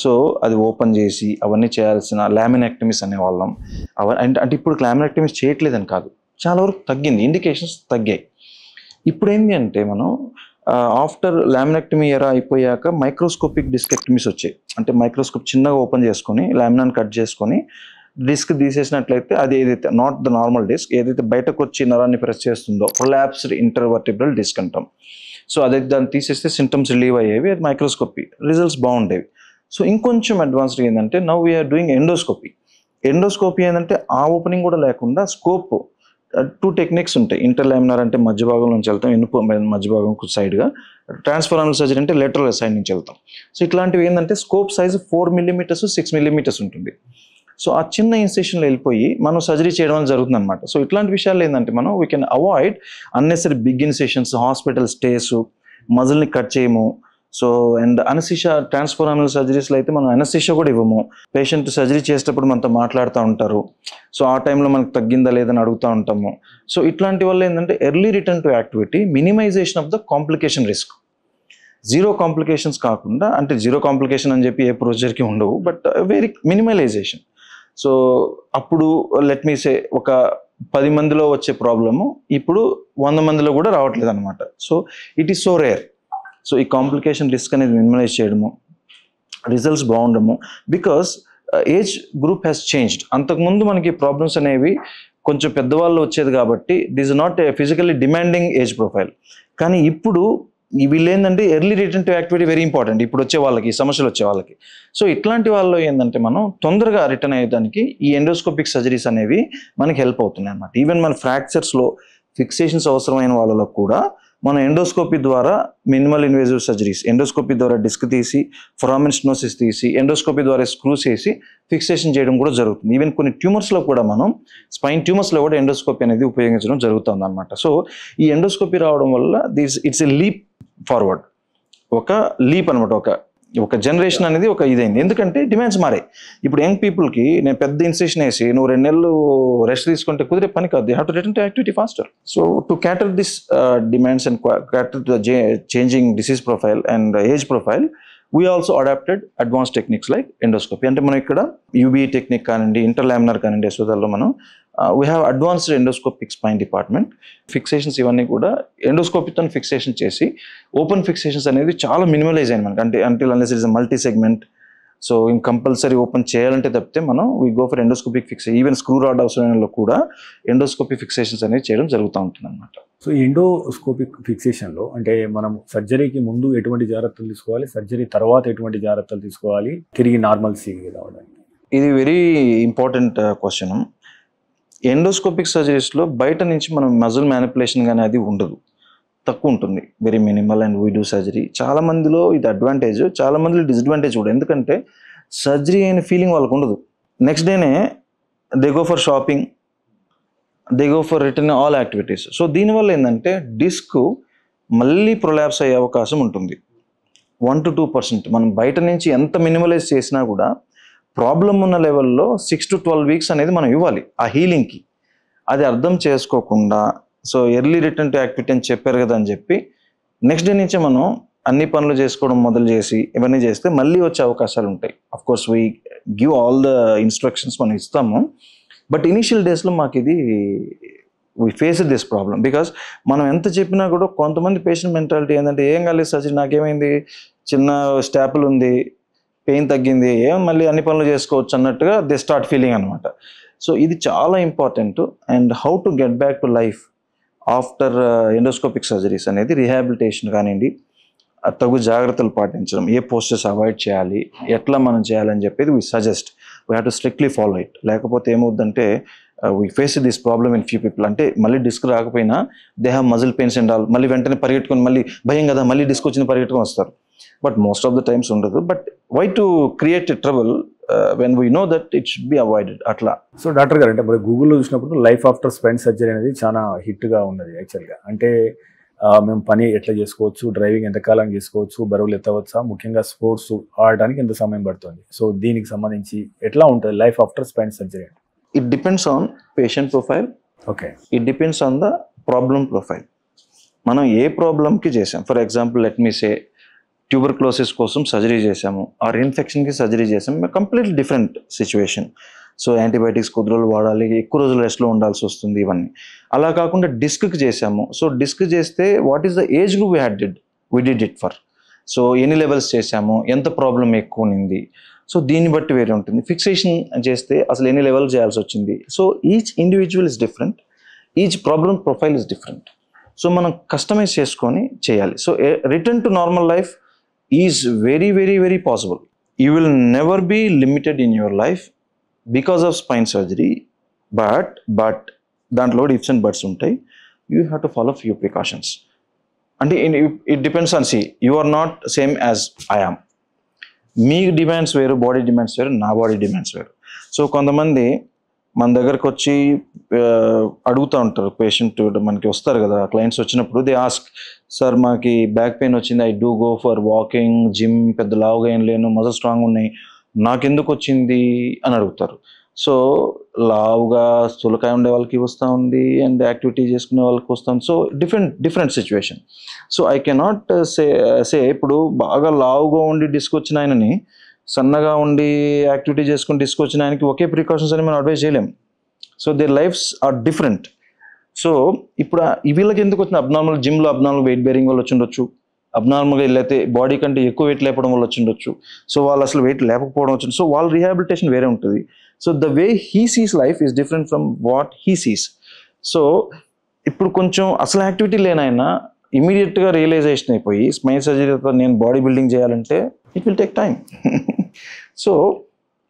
సో అది ఓపెన్ చేసి అవన్నీ చేయాల్సిన లామినెక్టమీస్ అనేవాళ్ళం. అంటే ఇప్పుడు లామినెక్టమీస్ చేయట్లేదని కాదు, చాలా వరకు తగ్గింది, ఇండికేషన్స్ తగ్గాయి. ఇప్పుడు ఏంటి అంటే మనం ఆఫ్టర్ లామినెక్టమీ ఎరా అయిపోయాక మైక్రోస్కోపిక్ డిస్కెక్టమీస్ వచ్చాయి. అంటే మైక్రోస్కోప్ చిన్నగా ఓపెన్ చేసుకొని లామినాన్ని కట్ చేసుకొని డిస్క్ తీసేసినట్లయితే అది ఏదైతే నాట్ ద నార్మల్ డిస్క్, ఏదైతే బయటకు వచ్చి నరాన్ని ప్రెస్ చేస్తుందో ప్రొలాప్స్డ్ ఇంటర్వర్టిబ్రల్ డిస్క్ అంటాం. సో అదైతే దాన్ని తీసేస్తే సింటమ్స్ రిలీవ్ అయ్యేవి, అది మైక్రోస్కోపీ, రిజల్ట్స్ బాగుండేవి. సో ఇంకొంచెం అడ్వాన్స్డ్ ఏంటంటే నౌ వీఆర్ డూయింగ్ ఎండోస్కోపీ ఏంటంటే ఆ ఓపెనింగ్ కూడా లేకుండా స్కోప్ 2 టెక్నిక్స్ ఉంటాయి. ఇంటర్లామినార్ అంటే మధ్య భాగం నుంచి వెళ్తాం, ఎన్నుపు మధ్య భాగం సైడ్గా, ట్రాన్స్ఫరానల్ సర్జరీ అంటే లేటరల్ సైడ్ నుంచి వెళ్తాం. సో ఇట్లాంటివి ఏంటంటే స్కోప్ సైజ్ 4 mm 6 mm ఉంటుంది. సో ఆ చిన్న ఇన్సిషన్లో వెళ్ళిపోయి మనం సర్జరీ చేయడం జరుగుతుంది అనమాట. సో ఇట్లాంటి విషయాలు ఏంటంటే మనం we can avoid unnecessary big incisions, hospital stays, మజిల్ని కట్ చేయము. సో అండ్ అనస్థీషియా, ట్రాన్స్ఫరానల్ సర్జరీస్లో అయితే మనం అనస్థీషియా కూడా ఇవ్వము. పేషెంట్ సర్జరీ చేసేటప్పుడు మనతో మాట్లాడుతూ ఉంటారు, సో ఆ టైంలో మనకు తగ్గిందా లేదని అడుగుతూ ఉంటాము. సో ఇట్లాంటి వల్ల ఏంటంటే early return to activity, minimisation of the complication risk. 0 complications కాకుండా, అంటే 0 కాంప్లికేషన్ అని చెప్పి ఏ ప్రొసీజర్కి ఉండవు, బట్ వెరీ మినిమైలైజేషన్. సో అప్పుడు లెట్ మీ సే ఒక 10 మందిలో వచ్చే ప్రాబ్లము ఇప్పుడు 100 మందిలో కూడా రావట్లేదు అనమాట. So it is so rare. So ఈ కాంప్లికేషన్ రిస్క్ అనేది మినిమైజ్ చేయడము, రిజల్ట్స్ బాగుండము, because age group has changed. అంతకుముందు మనకి ప్రాబ్లమ్స్ అనేవి కొంచెం పెద్దవాళ్ళు వచ్చేది కాబట్టి this is not a physically demanding age profile. కానీ ఇప్పుడు వీళ్ళు ఏంటంటే early return to activity very important ఇప్పుడు వచ్చే వాళ్ళకి, సమస్యలు వచ్చే వాళ్ళకి. సో ఇట్లాంటి వాళ్ళు ఏంటంటే మనం తొందరగా రిటర్న్ అయ్యేదానికి ఈ ఎండోస్కోపిక్ సర్జరీస్ అనేవి మనకి హెల్ప్ అవుతున్నాయి అన్నమాట. ఈవెన్ మన ఫ్రాక్చర్స్లో ఫిక్సేషన్స్ అవసరమైన వాళ్ళలో కూడా మనం ఎండోస్కోపీ ద్వారా మినిమల్ ఇన్వేజివ్ సర్జరీస్, ఎండోస్కోపీ ద్వారా డిస్క్ తీసి ఫొరామిన్ స్టెనోసిస్ తీసి ఎండోస్కోపీ ద్వారా స్క్రూస్ వేసి ఫిక్సేషన్ చేయడం కూడా జరుగుతుంది. ఈవెన్ కొన్ని ట్యూమర్స్లో కూడా మనం స్పైన్ ట్యూమర్స్లో కూడా ఎండోస్కోపీ అనేది ఉపయోగించడం జరుగుతుంది అనమాట. సో ఈ ఎండోస్కోపీ రావడం వల్ల ఇట్స్ ఎ లీప్ ఫార్వర్డ్, ఒక లీప్ అనమాట, ఒక జనరేషన్ అనేది ఒక ఇదైంది. ఎందుకంటే డిమాండ్స్ మారాయి. ఇప్పుడు యంగ్ పీపుల్కి నేను పెద్ద ఇన్సెషన్ వేసి నువ్వు 2 నెలలు రెస్ట్ తీసుకుంటే కుదిరే పని కాదు. They have to return to activity faster. So to cater this demands and cater the changing disease profile and age profile, we also adapted advance techniques like endoscopy. అంటే మనం ఇక్కడ యూబీ టెక్నిక్ కానివ్వండి, ఇంటర్లామినర్ కానివ్వండి, యశోదాల్లో మనం we have advanced endoscopic spine department. Fixations ఇవన్నీ కూడా ఎండోస్కోపీతో ఫిక్సేషన్ చేసి ఓపెన్ ఫిక్సేషన్స్ అనేది చాలా మినిమలైజ్ అయింది మనకి. అంటే until unless it is multi segment, so ఇంక కంపల్సరీ ఓపెన్ చేయాలంటే తప్పితే మనం we go for endoscopic fixation. Even screw rod అవసరమైన కూడా ఎండోస్కోపీ ఫిక్సేషన్స్ అనేది చేయడం జరుగుతూ ఉంటుంది అనమాట. సో ఎండోస్కోపిక్ ఫిక్సేషన్లో అంటే మనం సర్జరీకి ముందు ఎటువంటి జాగ్రత్తలు తీసుకోవాలి, సర్జరీ తర్వాత ఎటువంటి జాగ్రత్తలు తీసుకోవాలి తిరిగి నార్మల్సీకి రావడానికి? ఇది వెరీ ఇంపార్టెంట్ క్వశ్చన్. ఎండోస్కోపిక్ సర్జరీస్లో బయట నుంచి మనం మజిల్ మ్యానిపులేషన్ కానీ అది ఉండదు, తక్కువ ఉంటుంది, very minimal and we do surgery. చాలా మందిలో ఇది అడ్వాంటేజ్, చాలా మందిలో డిసడ్వాంటేజ్ కూడా. ఎందుకంటే సర్జరీ అయిన ఫీలింగ్ వాళ్ళకు ఉండదు. నెక్స్ట్ డేనే they go for shopping, they go for written all activities. So దీనివల్ల ఏంటంటే డిస్క్ మళ్ళీ ప్రొలాప్స్ అయ్యే అవకాశం ఉంటుంది. 1 to 2%. మనం బయట నుంచి ఎంత మినిమలైజ్ చేసినా కూడా ప్రాబ్లం ఉన్న లెవెల్లో 6 to 12 వీక్స్ అనేది మనం ఇవ్వాలి ఆ హీలింగ్కి. అది అర్థం చేసుకోకుండా so early return to activity అని చెప్పారు కదా అని చెప్పి నెక్స్ట్ డే నుంచే మనం అన్ని పనులు చేసుకోవడం మొదలు చేసి ఇవన్నీ చేస్తే మళ్ళీ వచ్చే అవకాశాలు ఉంటాయి. Of course we give all the instructions మనం ఇస్తాము, బట్ ఇనీషియల్ డేస్లో మాకు ఇది we face this problem. Because మనం ఎంత చెప్పినా కూడా కొంతమంది పేషెంట్ మెంటాలిటీ ఏంటంటే ఏం కాలేదు సర్జరీ, నాకేమైంది, చిన్న స్టాపుల్ ఉంది, పెయిన్ తగ్గింది, ఏం మళ్ళీ అన్ని పనులు చేసుకోవచ్చు అన్నట్టుగా దే స్టార్ట్ ఫీలింగ్ అనమాట. సో ఇది చాలా important. And how to get back to life after endoscopic surgeries అనేది రిహాబిలిటేషన్ కానివ్వండి, తగు జాగ్రత్తలు పాటించడం, ఏ పోస్టర్స్ అవాయిడ్ చేయాలి, ఎట్లా మనం చేయాలని చెప్పేది we suggest. We have to strictly follow it. లేకపోతే ఏమవుద్దంటే we face this problem in few people. అంటే మళ్ళీ డిస్క్ రాకపోయినా they have muscle pains and all, మళ్ళీ వెంటనే పరిగెట్టుకొని మళ్ళీ భయం కదా మళ్ళీ డిస్క్ వచ్చింది పరిగెట్టుకొని వస్తారు. But most of the times ఉండదు. But why to create a trouble when we know that it should be avoided అట్లా. సో డాక్టర్ గారు అంటే మరి గూగుల్లో చూసినప్పుడు లైఫ్ ఆఫ్టర్ స్పైన్ సర్జరీ అనేది చాలా హిట్గా ఉన్నది యాక్చువల్గా. అంటే మేము పని ఎట్లా చేసుకోవచ్చు, డ్రైవింగ్ ఎంతకాలం చేసుకోవచ్చు, బరువులు ఎత్తవచ్చా, ముఖ్యంగా స్పోర్ట్స్ ఆడడానికి ఎంత సమయం పడుతుంది, సో దీనికి సంబంధించి ఎట్లా ఉంటుంది life after spine surgery? It depends on patient profile. Okay, it depends on the problem profile. మనం ఏ ప్రాబ్లమ్కి చేసాం, for example let me say tuberculosis కోసం సర్జరీ చేసాము, ఆర్ ఇన్ఫెక్షన్కి సర్జరీ చేసాము, completely different situation. So antibiotics కొద్ది రోజులు వాడాలి, ఎక్కువ రోజులు రెస్ట్లో ఉండాల్సి వస్తుంది, ఇవన్నీ. అలా కాకుండా డిస్క్కి చేసాము. సో డిస్క్ చేస్తే what is the age group we did it for, so ఎన్ని లెవెల్స్ చేసాము, ఎంత ప్రాబ్లం ఎక్కువ ఉంది, సో దీన్ని బట్టి వేరే ఉంటుంది. ఫిక్సేషన్ చేస్తే అసలు ఎన్ని లెవెల్ చేయాల్సి వచ్చింది. So each individual is different, each problem profile is different. So మనం కస్టమైజ్ చేసుకొని చేయాలి. So return to normal life is very very very possible. You will never be limited in your life because of spine surgery. But దాంట్లో ఇఫ్స్ అండ్ బట్స్ ఉంటాయి. You have to follow few precautions. అంటే it depends on you are not same as I am. మీ డిమాండ్స్ వేరు, బాడీ డిమాండ్స్ వేరు, నా బాడీ డిమాండ్స్ వేరు. సో కొంతమంది మన దగ్గరకు వచ్చి అడుగుతూ ఉంటారు, పేషెంట్ మనకి వస్తారు కదా క్లయింట్స్ వచ్చినప్పుడు, దే ఆస్క్, సార్ మాకు బ్యాక్ పెయిన్ వచ్చింది, I do go for walking, gym, పెద్ద లావుగా ఏం లేను, మజిల్ స్ట్రాంగ్ ఉన్నాయి, నాకెందుకు వచ్చింది అని అడుగుతారు. సో లావుగా స్థూలకాయ ఉండే వాళ్ళకి వస్తూ ఉంది అండ్ యాక్టివిటీ చేసుకునే వాళ్ళకి వస్తుంది. So different situation. So I cannot say ఇప్పుడు బాగా లావుగా ఉండి డిస్క్ వచ్చిన ఆయనని సన్నగా ఉండి యాక్టివిటీ చేసుకుని డిస్క్ వచ్చిన ఆయనకి ఒకే ప్రికాషన్స్ అని మనం అడ్వైజ్ చేయలేం. So their lifes are different. So ఇప్పుడు వీళ్ళకి ఎందుకు వచ్చిన అబ్నార్మల్ జిమ్లో అబ్నార్మల్ వెయిట్ బేరింగ్ వల్ల వచ్చి ఉండొచ్చు, అబ్నార్మల్గా వెళ్ళైతే బాడీ కంటే ఎక్కువ వెయిట్ లేపడం వల్ల వచ్చి ఉండొచ్చు, సో వాళ్ళు అసలు వెయిట్ లేకపోవడం వచ్చింది. సో వాళ్ళ రీహాబిలిటేషన్ వేరే ఉంటుంది. So the way he sees life is different from what he sees. So ఇప్పుడు కొంచెం అసలు యాక్టివిటీ లేనైనా ఇమీడియట్గా రియలైజేషన్ అయిపోయి స్మైల్ సర్జరీతో నేను బాడీ బిల్డింగ్ చేయాలంటే it will take time. So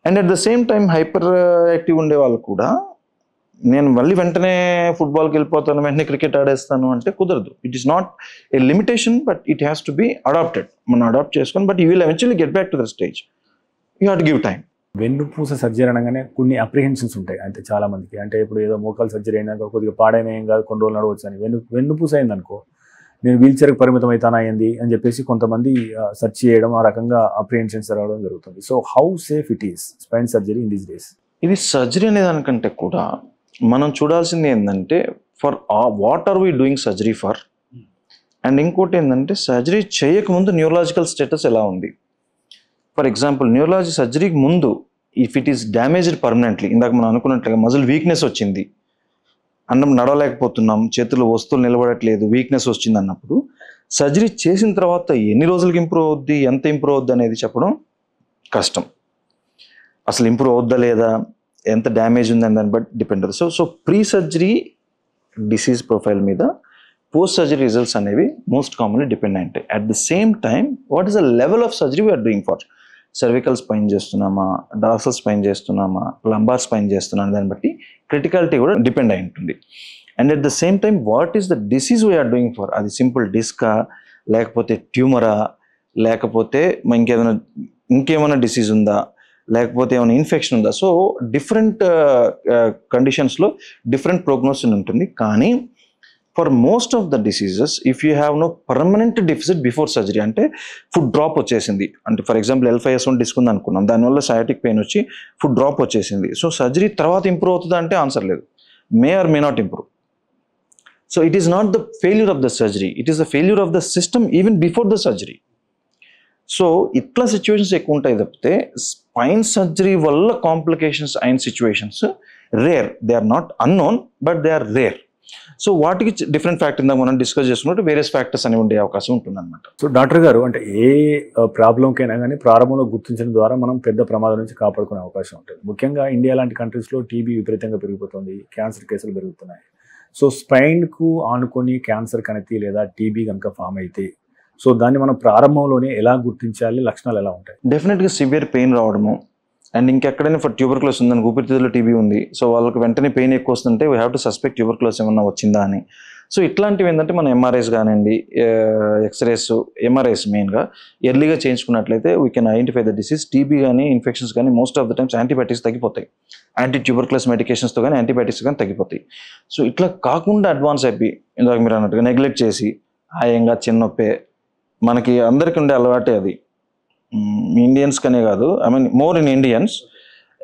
and at the same time hyper active ఉండే వాళ్ళు కూడా నేను మళ్ళీ వెంటనే ఫుట్బాల్కి వెళ్ళిపోతాను, వెంటనే క్రికెట్ ఆడేస్తాను అంటే కుదరదు. It is not a limitation, but it has to be adapted. మనం అడాప్ట్ చేసుకొని, but you will eventually get back to the stage. You have to give time. వెన్నుపూస సర్జరీ అనగానే కొన్ని అప్రిహెన్షన్స్ ఉంటాయి అంటే చాలా మందికి. అంటే ఇప్పుడు ఏదో మోకాలు సర్జరీ అయినా కొద్దిగా పాడైన ఏం కాదు, కొన్ని రోజులు నడవచ్చు అని. వెన్నుపూస అయిందనుకో నేను వీల్ చైర్కి పరిమితం అవుతానా అయింది అని చెప్పేసి కొంతమంది సెర్చ్ చేయడం, ఆ రకంగా అప్రిహెన్షన్స్ రావడం జరుగుతుంది. So how safe it is spine surgery in these days? ఇది సర్జరీ అనే దానికంటే కూడా మనం చూడాల్సింది ఏంటంటే for what are we doing surgery for, and ఇంకోటి ఏంటంటే సర్జరీ చేయకముందు న్యూరలాజికల్ స్టేటస్ ఎలా ఉంది. ఫర్ ఎగ్జాంపుల్ న్యూరలాజీ సర్జరీకి ముందు if it is damaged permanently, ఇందాక మనం అనుకున్నట్లుగా మజిల్ వీక్నెస్ వచ్చింది, అన్నం నడవలేకపోతున్నాం, చేతులు వస్తువులు నిలబడట్లేదు, వీక్నెస్ వచ్చింది అన్నప్పుడు సర్జరీ చేసిన తర్వాత ఎన్ని రోజులకి ఇంప్రూవ్ అవుద్ది, ఎంత ఇంప్రూవ్ అవుద్ది అనేది చెప్పడం కష్టం. అసలు ఇంప్రూవ్ అవుద్దా లేదా, ఎంత డ్యామేజ్ ఉందని దాన్ని బట్టి డిపెండ్ అవుతుంది. So pre surgery disease profile మీద పోస్ట్ సర్జరీ రిజల్ట్స్ అనేవి మోస్ట్ కామన్లీ డిపెండ్ అయి ఉంటాయి. At the same time what is the level of surgery we are doing for, cervical spine చేస్తున్నామా, డార్సల్ స్పైన్ చేస్తున్నామా, లంబార్ స్పైన్ చేస్తున్నామా, దాన్ని బట్టి క్రిటికాలిటీ కూడా డిపెండ్ అయి ఉంటుంది. And at the same time what is the disease we are doing for, అది సింపుల్ డిస్కా, లేకపోతే ట్యూమరా, లేకపోతే ఇంకేమైనా డిసీజ్ ఉందా, లేకపోతే ఏమైనా ఇన్ఫెక్షన్ ఉందా. సో డిఫరెంట్ కండిషన్స్లో డిఫరెంట్ ప్రోగ్నోసిస్ ఉంటుంది. కానీ for most of the diseases if you have no permanent deficit before surgery, అంటే ఫుడ్ డ్రాప్ వచ్చేసింది, అంటే ఫర్ ఎగ్జాంపుల్ L5S1 డిస్క్ ఉంది అనుకున్నాం, దానివల్ల సయాటిక్ పెయిన్ వచ్చి ఫుడ్ డ్రాప్ వచ్చేసింది. సో సర్జరీ తర్వాత ఇంప్రూవ్ అవుతుందా అంటే ఆన్సర్ లేదు, may or may not improve. So it is not the failure of the surgery, it is the failure of the system even before the surgery. So ఇట్లా సిచ్యువేషన్స్ ఎక్కువ ఉంటాయి తప్పితే స్పైన్ సర్జరీ వల్ల కాంప్లికేషన్స్ అయిన situations rare. They are not unknown but they are rare. So వాటికి డిఫరెంట్ ఫ్యాక్టర్ ఇందాక మనం డిస్కస్ చేసుకున్నట్టు వేరియస్ ఫ్యాక్టర్స్ అనేవి ఉండే అవకాశం ఉంటుంది అనమాట. సో డాక్టర్ గారు, అంటే ఏ ప్రాబ్లంకైనా కానీ ప్రారంభంలో గుర్తించడం ద్వారా మనం పెద్ద ప్రమాదం నుంచి కాపాడుకునే అవకాశం ఉంటుంది. ముఖ్యంగా ఇండియా లాంటి కంట్రీస్లో టీబీ విపరీతంగా పెరిగిపోతుంది, క్యాన్సర్ కేసులు పెరుగుతున్నాయి. సో స్పైన్కు ఆనుకొని క్యాన్సర్ కణితి లేదా టీబీ కనుక ఫామ్ అయితే సో దాన్ని మనం ప్రారంభంలోనే ఎలా గుర్తించాలి, లక్షణాలు ఎలా ఉంటాయి? డెఫినెట్గా సివియర్ పెయిన్ రావడము, అండ్ ఇంకెక్కడైనా ఫర్ ట్యూబర్క్లోసిస్ ఉందని, ఊపిరితిత్తుల్లో టీబీ ఉంది, సో వాళ్ళకి వెంటనే పెయిన్ ఎక్కువ వస్తుంటే we have to suspect tuberculosis ఏమన్నా వచ్చిందా అని. సో ఇట్లాంటివి ఏంటంటే మనం ఎంఆర్ఐస్ కానివ్వండి, ఎక్స్రేస్, ఎంఆర్ఐస్ మెయిన్గా ఎర్లీగా చేయించుకున్నట్లయితే we can identify the disease. TB కానీ ఇన్ఫెక్షన్స్ కానీ most of the times antibiotics తగ్గిపోతాయి, యాంటీ ట్యూబర్క్లోసిస్ మెడికేషన్స్తో కానీ యాంటీబయాటిక్స్ కానీ తగ్గిపోతాయి. సో ఇట్లా కాకుండా అడ్వాన్స్ అయిపోయి ఇందాక మీరు అన్నట్టుగా నెగ్లెక్ట్ చేసి ఆయంగా చిన్నొప్పే, మనకి అందరికీ ఉండే అలవాటే అది, ఇండియన్స్కనే కాదు, I mean more in Indians,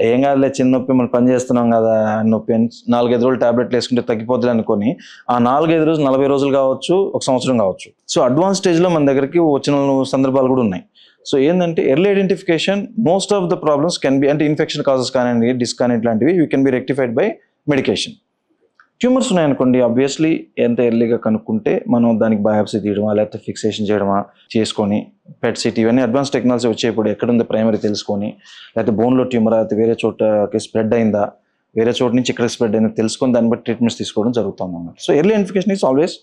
ఏం కాదులే చిన్న నొప్పి మనం పని చేస్తున్నాం కదా నొప్పి అని 4-5 రోజులు టాబ్లెట్లు వేసుకుంటే తగ్గిపోతుంది అనుకొని ఆ 4-5 రోజులు 40 రోజులు కావచ్చు, 1 సంవత్సరం కావచ్చు. సో అడ్వాన్స్ స్టేజ్లో మన దగ్గరికి వచ్చిన సందర్భాలు కూడా ఉన్నాయి. సో ఏంటంటే early identification most of the problems can be, అంటే ఇన్ఫెక్షన్ కాజెస్ కానివ్వండి, డిస్క్ కానీ ఇట్లాంటివి you can be rectified by medication. Tumours ఉన్నాయనుకోండి, ఆబ్వియస్లీ ఎంత ఎర్లీగా కనుక్కుంటే మనం దానికి బయాప్సీ తీయడమా లేకపోతే ఫిక్సేషన్ చేయడమా చేసుకొని, పెట్ సిటీ ఇవన్నీ అడ్వాన్స్ టెక్నాలజీ వచ్చేప్పుడు ఎక్కడుందో ప్రైమరీ తెలుసుకొని, లేకపోతే బోన్లో ట్యూమర్ అయితే వేరే చోటకి స్ప్రెడ్ అయిందా, వేరే చోట నుంచి ఇక్కడ స్ప్రెడ్ అయిందా తెలుసుకొని దాన్ని బట్టి ట్రీట్మెంట్స్ తీసుకోవడం జరుగుతుంది అన్నమాట. So early identification is always.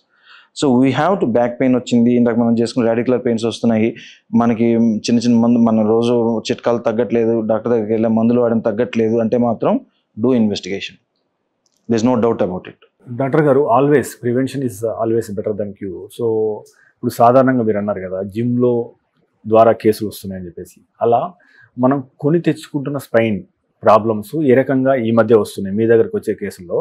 So we have to, back pain వచ్చింది, ఇందాక మనం చేసుకున్న రాడిక్యులర్ పెయిన్స్ వస్తున్నాయి, మనకి చిన్న చిన్న మందు, మన రోజు చిట్కాలు తగ్గట్లేదు, డాక్టర్ దగ్గరికి వెళ్ళే మందులు వాడడం తగ్గట్లేదు అంటే మాత్రం do investigation. There's no doubt about it. Doctor గారు, always prevention is always better than cure. So ఇప్పుడు సాధారణంగా మీరు అన్నారు కదా జిమ్లో ద్వారా కేసులు వస్తున్నాయని చెప్పేసి, అలా మనం కొని తెచ్చుకుంటున్న స్పైన్ ప్రాబ్లమ్స్ ఏ రకంగా ఈ మధ్య వస్తున్నాయి మీ దగ్గరకు వచ్చే కేసుల్లో?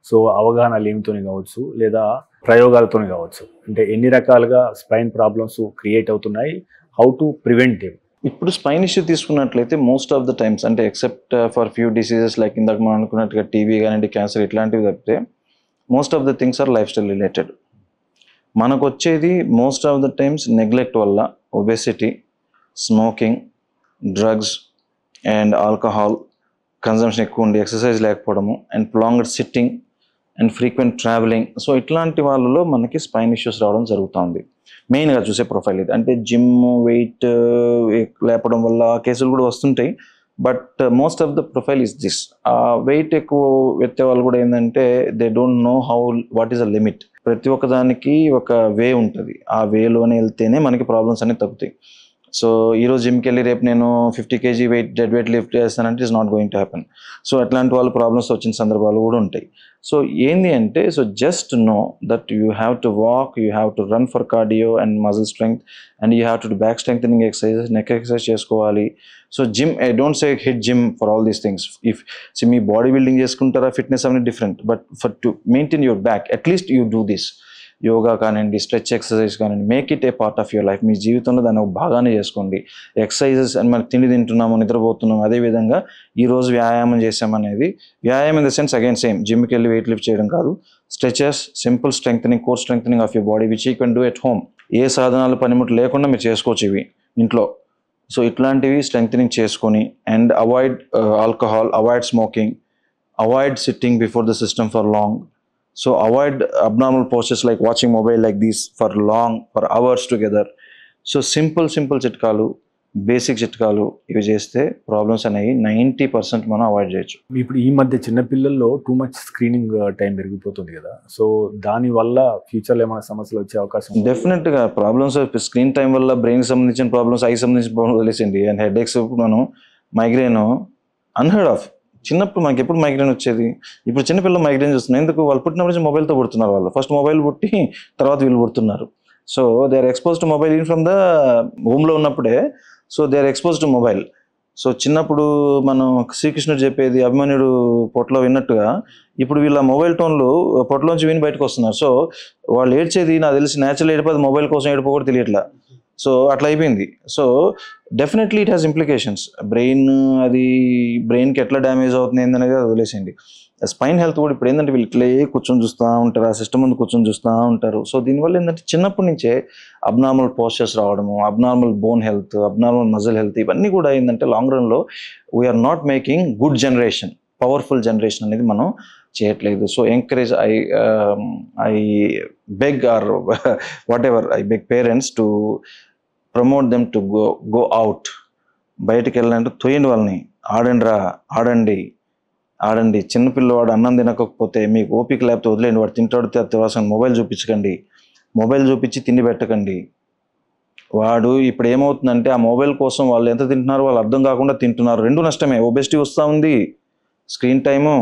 సో అవగాహన లేమితోని కావచ్చు లేదా ప్రయోగాలతోని కావచ్చు, అంటే ఎన్ని రకాలుగా స్పైన్ ప్రాబ్లమ్స్ క్రియేట్ అవుతున్నాయి, హౌ టు ప్రివెంట్ ఇట్? ఇప్పుడు స్పైన్ ఇష్యూ తీసుకున్నట్లయితే మోస్ట్ ఆఫ్ ద టైమ్స్, అంటే except for few diseases like ఇందాక మనం అనుకున్నట్టుగా టీబీ కానివ్వండి, క్యాన్సర్ ఇట్లాంటివి తప్పితే most of the things are life style related. మనకు వచ్చేది most of the times neglect వల్ల, obesity, smoking, drugs and alcohol, consumption ఎక్కువ ఉండి ఎక్సర్సైజ్ లేకపోవడము and prolonged sitting and frequent travelling. So ఇట్లాంటి వాళ్ళలో మనకి స్పైన్ ఇష్యూస్ రావడం జరుగుతుంది. మెయిన్గా చూసే ప్రొఫైల్ ఇది. అంటే జిమ్ వెయిట్ లేపడం వల్ల కేసులు కూడా వస్తుంటాయి, but most of the profile is this. Weight ఎక్కువ ఎత్తే వాళ్ళు కూడా ఏంటంటే they don't know what is a limit. ప్రతి ఒక్కదానికి ఒక వే ఉంటుంది, ఆ వేలోనే వెళ్తేనే మనకి ప్రాబ్లమ్స్ అనేవి తగ్గుతాయి. సో ఈరోజు జిమ్కి వెళ్ళి రేపు నేను 50 kg డెడ్ వెయిట్ లిఫ్ట్ చేస్తానంటే it's not going to happen. So అట్లాంటి వాళ్ళు ప్రాబ్లమ్స్ వచ్చిన సందర్భాలు కూడా ఉంటాయి. సో ఏంది అంటే so just know that you have to walk, you have to run for cardio and muscle strength and you have to back strengthening exercises, neck exercise చేసుకోవాలి. So gym, I don't say hit gym for all these things. If మీ బాడీ బిల్డింగ్ చేసుకుంటారా, ఫిట్నెస్ అవన్నీ different, but for to maintain your back at least you do this. Yoga కానివ్వండి, స్ట్రెచ్ ఎక్సర్సైజ్ కానివ్వండి, make it a part of your life. మీ జీవితంలో దాన్ని ఒక భాగానే చేసుకోండి. ఎక్సర్సైజెస్ అని మనకి తిండి తింటున్నాము, నిద్రపోతున్నాము, అదేవిధంగా ఈరోజు వ్యాయామం చేసామనేది వ్యాయామం in the sense again same జిమ్కి వెళ్ళి వెయిట్ లిఫ్ట్ చేయడం కాదు. Stretches, simple strengthening, core strengthening of your body which you can do at home. ఏ సాధనాలు పనిముట్లు లేకుండా మీరు చేసుకోవచ్చు ఇవి ఇంట్లో. సో ఇట్లాంటివి స్ట్రెంగ్థనింగ్ చేసుకొని and avoid alcohol, avoid smoking, avoid sitting before the system for long. So avoid abnormal postures like watching mobile like this for hours together. So simple చిట్కాలు, బేసిక్ చిట్కాలు ఇవి చేస్తే ప్రాబ్లమ్స్ అనేవి 90% మనం అవాయిడ్ చేయొచ్చు. ఇప్పుడు ఈ మధ్య చిన్నపిల్లల్లో టూ మచ్ స్క్రీనింగ్ టైం పెరిగిపోతుంది కదా, సో దానివల్ల ఫ్యూచర్లో ఏమైనా సమస్యలు వచ్చే అవకాశం? డెఫినెట్గా ప్రాబ్లమ్స్ స్క్రీన్ టైం వల్ల బ్రెయిన్కి సంబంధించిన ప్రాబ్లమ్స్, ఐకి సంబంధించిన ప్రాబ్లమ్స్ తెలిసింది. అండ్ హెడేక్స్, మనం మైగ్రేన్ అన్హెర్డ్ ఆఫ్. చిన్నప్పుడు మనకి ఎప్పుడు మైగ్రేన్ వచ్చేది, ఇప్పుడు చిన్నపిల్లలు మైగ్రేన్ చూస్తున్నారు. ఎందుకు? వాళ్ళు పుట్టినప్పటి నుంచి మొబైల్తో పుడుతున్నారు. వాళ్ళు ఫస్ట్ మొబైల్ పుట్టి తర్వాత వీళ్ళు పుడుతున్నారు. So they are expose to mobile in from the హోమ్లో ఉన్నప్పుడే. So they are expose to mobile. So చిన్నప్పుడు మనం శ్రీకృష్ణుడు చెప్పేది అభిమన్యుడు పొట్టలో విన్నట్టుగా ఇప్పుడు వీళ్ళ మొబైల్ టోన్లు పొట్టలోంచి విని బయటకు వస్తున్నారు. సో వాళ్ళు ఏడ్చేది నాకు తెలిసి న్యాచురల్ ఏడిపోదు, మొబైల్ కోసం ఏడిపో కూడా తెలియట్లా. సో అట్లా అయిపోయింది. So definitely it has implications. బ్రెయిన్కి ఎట్లా డ్యామేజ్ అవుతుంది ఏందనేది అది వదిలేసేయండి. స్పైన్ హెల్త్ కూడా ఇప్పుడు ఏంటంటే వీళ్ళు ఇట్లే కూర్చొని చూస్తూ ఉంటారు, ఆ సిస్టమ్ ముందు కూర్చొని చూస్తూ ఉంటారు. సో దీనివల్ల ఏంటంటే చిన్నప్పటి నుంచే అబ్నార్మల్ పోస్చర్స్ రావడము, abnormal bone health, abnormal muscle health, ఇవన్నీ కూడా ఏంటంటే లాంగ్ రన్లో we are not making good generation, powerful generation అనేది మనం చేయట్లేదు. So encourage, I beg or whatever, I beg parents to promote them to go out. బయటకు వెళ్ళాలంటే తోయండి వాళ్ళని, ఆడండి. చిన్నపిల్లవాడు అన్నం తినకపోతే మీకు ఓపిక లేకపోతే వదిలేండి, వాడు తింటాడు తివాసం. మొబైల్ చూపించకండి, మొబైల్ చూపించి తిండి పెట్టకండి. వాడు ఇప్పుడు ఏమవుతుందంటే ఆ మొబైల్ కోసం వాళ్ళు ఎంత తింటున్నారో వాళ్ళు అర్థం కాకుండా తింటున్నారు. రెండు నష్టమే, ఒబెసిటీ వస్తూ ఉంది, స్క్రీన్ టైము.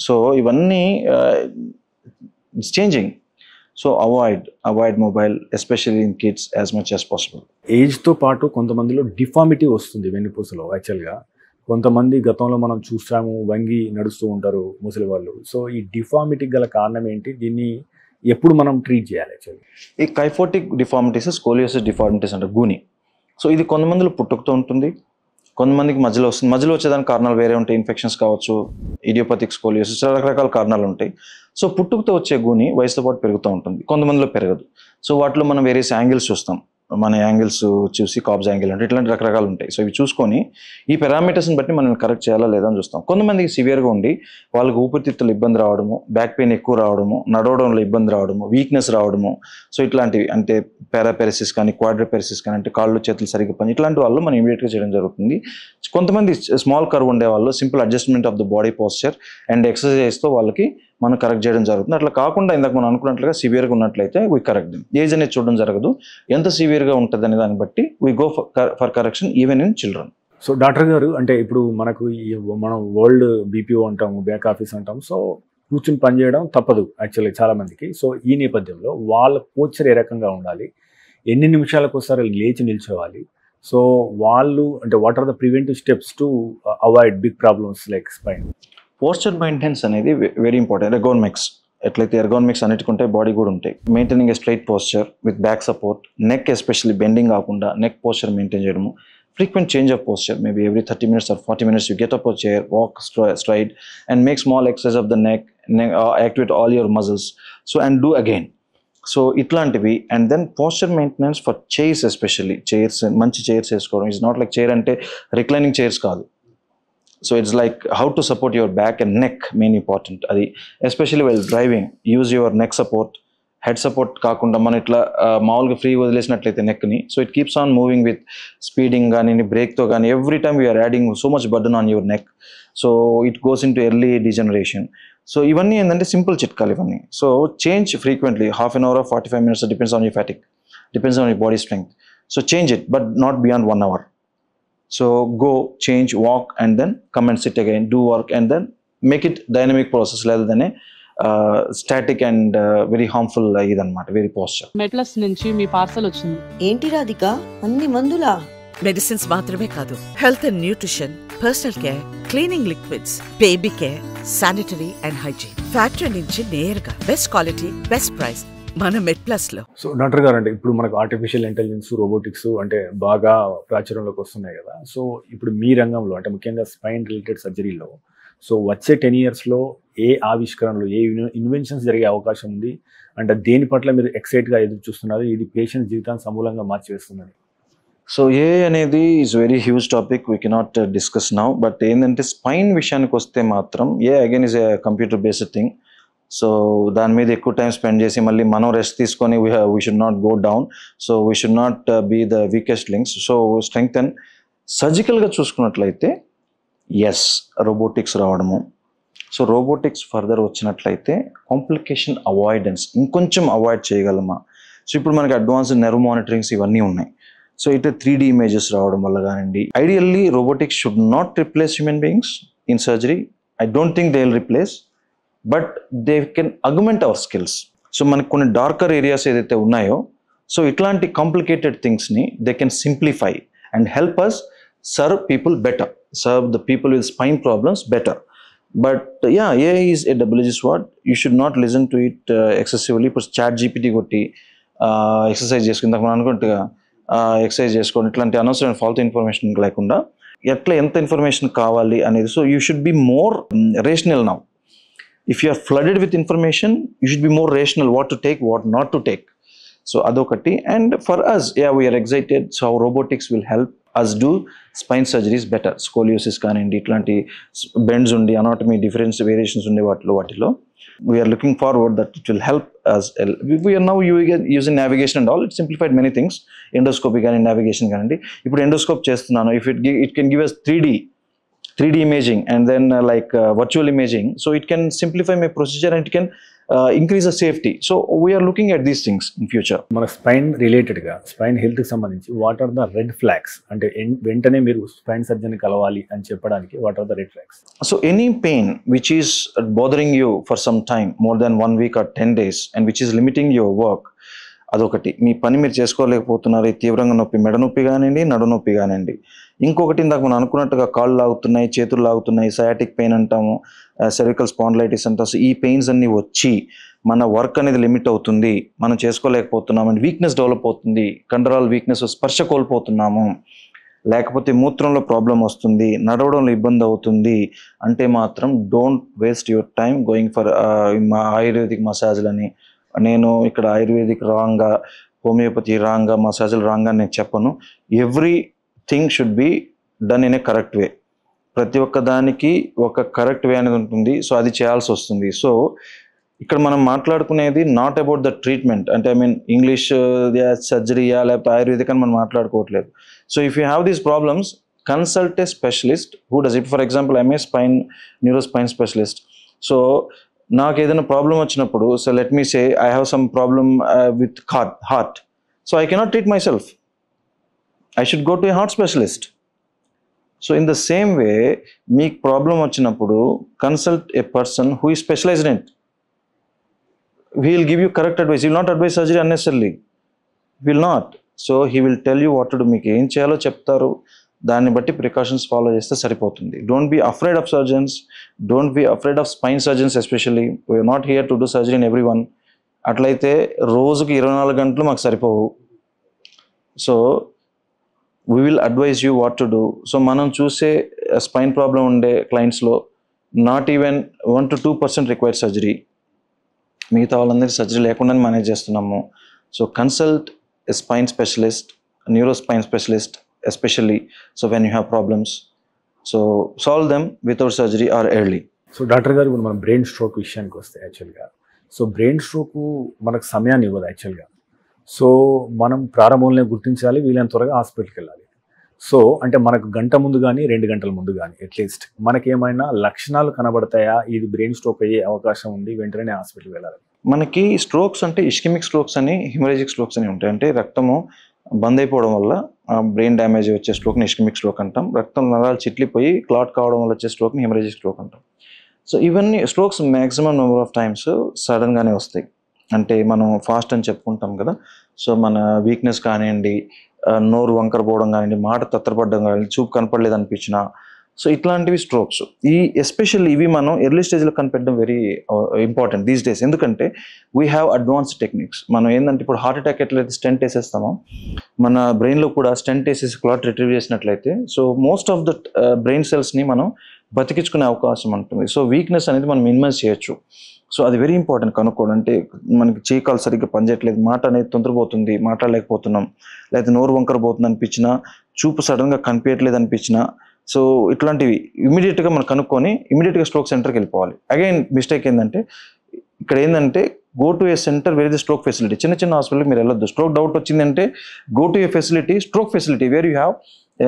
సో ఇవన్నీ it's changing. So avoid mobile especially in kids as much as possible. ఏజ్తో పాటు కొంతమందిలో డిఫార్మిటీ వస్తుంది వెన్నుపూసలో. యాక్చువల్గా కొంతమంది గతంలో మనం చూసాము, వంగి నడుస్తూ ఉంటారు ముసలి వాళ్ళు. సో ఈ డిఫార్మిటీకి గల కారణం ఏంటి? దీన్ని ఎప్పుడు మనం ట్రీట్ చేయాలి? యాక్చువల్లీ ఈ కైఫోటిక్ డిఫార్మిటీస్, స్కోలియోసిస్ డిఫార్మిటీస్ అంటే గూని. సో ఇది కొంతమందిలో పుట్టుకతో ఉంటుంది, కొంతమందికి మధ్యలో వస్తుంది. మధ్యలో వచ్చేదానికి కారణాలు వేరే ఉంటాయి, ఇన్ఫెక్షన్స్ కావచ్చు, ఇడియోపతిక్ స్కోలియోసిస్, రకరకాల కారణాలు ఉంటాయి. సో పుట్టుకతో వచ్చే గూని వయసుతో పాటు పెరుగుతూ ఉంటుంది, కొంతమందిలో పెరగదు. సో వాటిలో మనం వేరియస్ యాంగిల్స్ చూస్తాం. మన యాంగిల్స్ చూసి కాబ్స్ యాంగిల్ అంటే ఇట్లాంటి రకరకాలు ఉంటాయి. సో ఇవి చూసుకొని ఈ పారామీటర్స్ని బట్టి మనం కరెక్ట్ చేయాలా లేదా అని చూస్తాం. కొంతమందికి సివియర్గా ఉండి వాళ్ళకి ఊపిరితిత్తులు ఇబ్బంది రావడము, బ్యాక్ పెయిన్ ఎక్కువ రావడము, నడవడంలో ఇబ్బంది రావడము, వీక్నెస్ రావడము. సో ఇట్లాంటివి అంటే పారాపెరసిస్ కానీ క్వాడ్రిపెరసిస్ కానీ అంటే కాళ్ళు చేతులు సరిగ్గా పని, ఇట్లాంటి వాళ్ళు మనం ఇమీడియట్గా చేయడం జరుగుతుంది. కొంతమంది స్మాల్ కర్వ్ ఉండే వాళ్ళు simple adjustment of the body posture and ఎక్సర్సైజ్తో వాళ్ళకి మనం కరెక్ట్ చేయడం జరుగుతుంది. అట్లా కాకుండా ఇందాక మనం అనుకున్నట్లుగా సివియర్గా ఉన్నట్లయితే వీ కరెక్ట్ దెమ్. ఏజ్ అనేది చూడడం జరగదు, ఎంత సివియర్గా ఉంటుంది అనే దాన్ని బట్టి we go for correction even in children. So doctor గారు, అంటే ఇప్పుడు మనం వరల్డ్ బీపీఓ అంటాము, బ్యాక్ ఆఫీస్ అంటాము. సో కూర్చుని పనిచేయడం తప్పదు యాక్చువల్లీ చాలా మందికి. సో ఈ నేపథ్యంలో వాళ్ళ పోస్చర్ ఏ రకంగా ఉండాలి, ఎన్ని నిమిషాలకు ఒకసారి లేచి నిల్చోవాలి, సో వాళ్ళు అంటే what are the preventive steps to avoid big problems like spine? Posture maintenance అనేది వెరీ ఇంపార్టెంట్. ఎర్గోనమిక్స్ ఎట్లయితే ఎర్గోనమిక్స్ అన్నిటికి ఉంటాయి, బాడీ కూడా ఉంటాయి. Maintaining a straight posture with back support, neck especially bending కాకుండా నెక్ పోస్చర్ మెయింటైన్ చేయడము, frequent change of posture, maybe every 30 minutes or 40 minutes you get up a chair, walk straight and make small exercise of the neck, activate all your muscles, so and do again. So itlantivi. And then posture maintenance for chairs, especially chairs, manchi chairs eskovam is not like chair ante reclining chairs kaadu. So it's like how to support your back and neck, main important. Adi especially while driving, use your neck support. Head support కాకుండా మనం ఇట్లా మామూలుగా ఫ్రీ వదిలేసినట్లయితే నెక్ని, so it keeps on moving with speeding కానీ బ్రేక్తో కానీ every time we are adding so much burden on your neck, so it goes in to early degeneration. So ఇవన్నీ ఏంటంటే సింపుల్ చిట్కాలు ఇవన్నీ. So change frequently, half an hour 45 minutes, depends on your fatigue, depends on your body strength. So change it but not beyond 1 hour. So go, change, walk and then come and sit again, do work and then make it dynamic process rather than a static and very harmful ఇదన్నమాట, వెరీ పోస్చర్. మెట్లస్ నుంచి మీ పార్సల్ వచ్చింది. ఏంటి రాధిక, అన్ని మందులా? మెడిసిన్స్ మాత్రమే కాదు, health and nutrition, personal care, cleaning liquids, baby care, sanitary and hygiene, factory నుంచి నేరుగా బెస్ట్ క్వాలిటీ, బెస్ట్ ప్రైస్ మన మెడ్ప్లస్ లో. సో డాక్టర్ గారు, అంటే ఇప్పుడు మనకు ఆర్టిఫిషియల్ ఇంటెలిజెన్స్, రోబోటిక్స్ అంటే బాగా ప్రాచుర్యంలోకి వస్తున్నాయి కదా. సో ఇప్పుడు మీ రంగంలో అంటే ముఖ్యంగా స్పైన్ రిలేటెడ్ సర్జరీలో సో వచ్చే 10 yearsలో ఏ ఆవిష్కరణలు, ఏ ఇన్వెన్షన్స్ జరిగే అవకాశం ఉంది, అంటే దేని పట్ల మీరు ఎక్సైట్గా ఎదురు చూస్తున్నారు, ఇది పేషెంట్ జీవితాన్ని సమూలంగా మార్చివేస్తున్నది? సో ఏ అనేది is very huge topic, we cannot discuss now. But ఏంటంటే స్పైన్ విషయానికి వస్తే మాత్రం AI again is a computer based thing. So దాని మీద ఎక్కువ టైం స్పెండ్ చేసి మళ్ళీ మనం రెస్ట్ తీసుకొని we should not go down. So we should not be the weakest links. So strength and సర్జికల్గా చూసుకున్నట్లయితే ఎస్, రోబోటిక్స్ రావడము. సో రోబోటిక్స్ ఫర్దర్ వచ్చినట్లయితే కాంప్లికేషన్ అవాయిడెన్స్ ఇంకొంచెం అవాయిడ్ చేయగలమా. సో ఇప్పుడు మనకి అడ్వాన్స్డ్ నెర్వ్ మానిటరింగ్స్ ఇవన్నీ ఉన్నాయి. సో ఇట్లా 3D ఇమేజెస్ రావడం వల్ల కానివ్వండి. Ideally robotics should not replace human beings in surgery. I don't think they will replace, but they can augment our skills. So మనకు కొన్ని డార్కర్ ఏరియాస్ ఏదైతే ఉన్నాయో, సో ఇట్లాంటి కాంప్లికేటెడ్ థింగ్స్ని they can simplify and help us serve people better, serve the people with spine problems better. But yeah, AI is a double-edged sword. You should not listen to it excessively. But ChatGPT కొట్టి ఎక్సర్సైజ్ చేసుకుని మనం అనుకుంటుగా ఎక్సర్సైజ్ చేసుకోండి, ఇట్లాంటి అనవసరమైన ఫాల్తూ ఇన్ఫర్మేషన్ లేకుండా ఎట్లా ఎంత ఇన్ఫర్మేషన్ కావాలి అనేది. So you should be more rational now. If you are flooded with information, you should be more rational, what to take, what not to take. So అదొకటి. And for us, yeah, we are excited. So how robotics will help us do spine surgeries better. Scoliosis కానివ్వండి, ఇట్లాంటి బెండ్స్ ఉండి అనాటమీ డిఫరెన్స్ వేరియేషన్స్ ఉండే వాటిలో we are looking forward that it will help us. We are now using navigation and all. It simplified many things. Endoscopy కానీ నావిగేషన్ కానివ్వండి. ఇప్పుడు ఎండోస్కోప్ చేస్తున్నాను, if it can give us 3D imaging and then virtual imaging. So it can simplify my procedure and it can increase the safety. So we are looking at these things in future. మన స్పైన్ రిలేటెడ్గా, స్పైన్ హెల్త్కి సంబంధించి what are the red flags, అంటే వెంటనే మీరు స్పైన్ సర్జన్ కలవాలి అని చెప్పడానికి what are the red flags? So any pain which is bothering you for some time, more than 1 week or 10 days, and which is limiting your work, అదొకటి. మీ పని మీరు చేసుకోలేకపోతున్నారు, తీవ్రంగా నొప్పి, మెడ నొప్పి కానివ్వండి, నడు నొప్పి కానివ్వండి. ఇంకొకటి ఇందాక మనం అనుకున్నట్టుగా కాళ్ళు లాగుతున్నాయి, చేతులు లాగుతున్నాయి, సయాటిక్ పెయిన్ అంటాము, సెర్వికల్ స్పాండిలైటిస్ అంటాం. సో ఈ పెయిన్స్ అన్నీ వచ్చి మన వర్క్ అనేది లిమిట్ అవుతుంది, మనం చేసుకోలేకపోతున్నాం, అండ్ వీక్నెస్ డెవలప్ అవుతుంది, కండరాల వీక్నెస్, స్పర్శ కోల్పోతున్నాము, లేకపోతే మూత్రంలో ప్రాబ్లం వస్తుంది, నడవడంలో ఇబ్బంది అవుతుంది అంటే మాత్రం don't waste your time going for ayurvedic మసాజ్లని. నేను ఇక్కడ ఆయుర్వేదిక్ రాంగా, హోమియోపతి రాంగా, మసాజులు రాంగా నేను చెప్పను. Everything should be done in a correct way. ప్రతి ఒక్క దానికి ఒక కరెక్ట్ వే అనేది ఉంటుంది. సో అది చేయాల్సి వస్తుంది. సో ఇక్కడ మనం మాట్లాడుకునేది నాట్ అబౌట్ ద ట్రీట్మెంట్, అంటే ఐ మీన్ ఇంగ్లీష్ సర్జరీయా లేకపోతే ఆయుర్వేదిక్ అని మనం మాట్లాడుకోవట్లేదు. So if you have these problems, consult a specialist who does it. For example, I'm a neurospine specialist. So నాకు ఏదైనా ప్రాబ్లం వచ్చినప్పుడు, so let me say I have some problem with heart. So I cannot treat myself, I should go to a heart specialist. So in the same way, మీకు ప్రాబ్లం వచ్చినప్పుడు consult a person who is specialised in it. He will give you correct advice. He will not advise surgery unnecessarily. He will not. So he will tell you what to do. మీకు ఏం చేయాలో చెప్తారు, దాన్ని బట్టి ప్రికాషన్స్ ఫాలో చేస్తే సరిపోతుంది. Don't be afraid of surgeons, don't be afraid of spine surgeons especially. We are not here to do surgery in everyone. అట్లయితే రోజుకి 24 గంటలు మాకు సరిపోవు. So we will advise you what to do. So మనం చూసే స్పైన్ ప్రాబ్లం ఉండే క్లయింట్స్లో not even 1 to 2% required surgery. మిగతా వాళ్ళందరికీ సర్జరీ లేకుండానే మేనేజ్ చేస్తున్నాము. So consult a spine specialist, neurospine specialist especially. So when you have problems, so solve them without surgery or early. So doctor గారు ఇప్పుడు మనం బ్రెయిన్ స్ట్రోక్ విషయానికి వస్తే యాక్చువల్గా సో బ్రెయిన్ స్ట్రోక్ మనకు సమయాన్ని ఇవ్వదు యాక్చువల్గా. సో మనం ప్రారంభంలో గుర్తించాలి, వీలైన త్వరగా హాస్పిటల్కి వెళ్ళాలి. సో అంటే మనకు గంట ముందు కానీ 2 గంటల ముందు కానీ అట్లీస్ట్ మనకేమైనా లక్షణాలు కనబడతాయా, ఇది బ్రెయిన్ స్ట్రోక్ అయ్యే అవకాశం ఉంది, వెంటనే హాస్పిటల్కి వెళ్ళాలి? మనకి స్ట్రోక్స్ అంటే ఇస్కెమిక్ స్ట్రోక్స్ అని హిమరేజిక్ స్ట్రోక్స్ అని ఉంటాయి. అంటే రక్తము బంద్ అయిపోవడం వల్ల బ్రెయిన్ డ్యామేజ్ వచ్చే స్ట్రోక్ని ఇస్కెమిక్ స్ట్రోక్ అంటాం. రక్తం నరాలు చిట్లిపోయి క్లాట్ కావడం వల్ల వచ్చే స్ట్రోక్ని హిమరేజిక్ స్ట్రోక్ అంటాం. సో ఇవన్నీ strokes maximum number of times సడన్గానే వస్తాయి. అంటే మనం ఫాస్ట్ అని చెప్పుకుంటాం కదా. సో మన వీక్నెస్ కానివ్వండి, నోరు వంకర పోవడం కానివ్వండి, మాట తత్తరపడడం కానివ్వండి, చూపు కనపడలేదు అనిపించినా, సో ఇట్లాంటివి స్ట్రోక్స్. ఎస్పెషల్లీ ఇవి మనం ఎర్లీ స్టేజ్లో కనిపెట్టడం వెరీ ఇంపార్టెంట్ దీస్ డేస్. ఎందుకంటే వీ హ్యావ్ అడ్వాన్స్డ్ టెక్నిక్స్. మనం ఏంటంటే ఇప్పుడు హార్ట్ అటాక్ ఎట్లయితే స్టెంట్ వేసేస్తామో మన బ్రెయిన్లో కూడా స్టెంట్ వేసేసి క్లాట్ రిట్రీవ్ చేసినట్లయితే so most of the brain సెల్స్ని మనం బతికించుకునే అవకాశం ఉంటుంది. సో వీక్నెస్ అనేది మనం మినిమైజ్ చేయొచ్చు. సో అది వెరీ ఇంపార్టెంట్ కనుక్కోవడం. అంటే మనకి చేయికాలు సరిగ్గా పనిచేయట్లేదు, మాట అనేది తొందరపోతుంది, మాట్లాడలేకపోతున్నాం, లేకపోతే నోరు వంకర పోతుంది అనిపించినా, చూపు సడన్గా కనిపించట్లేదు అనిపించినా, సో ఇట్లాంటివి ఇమీడియట్గా మనం కనుక్కొని ఇమీడియట్గా స్ట్రోక్ సెంటర్కి వెళ్ళిపోవాలి. అగైన్ మిస్టేక్ ఏంటంటే ఇక్కడ ఏంటంటే go to A centre where the stroke facility. చిన్న చిన్న హాస్పిటల్కి మీరు వెళ్ళొద్దు. స్ట్రోక్ డౌట్ వచ్చిందంటే go to A facility, stroke facility where you have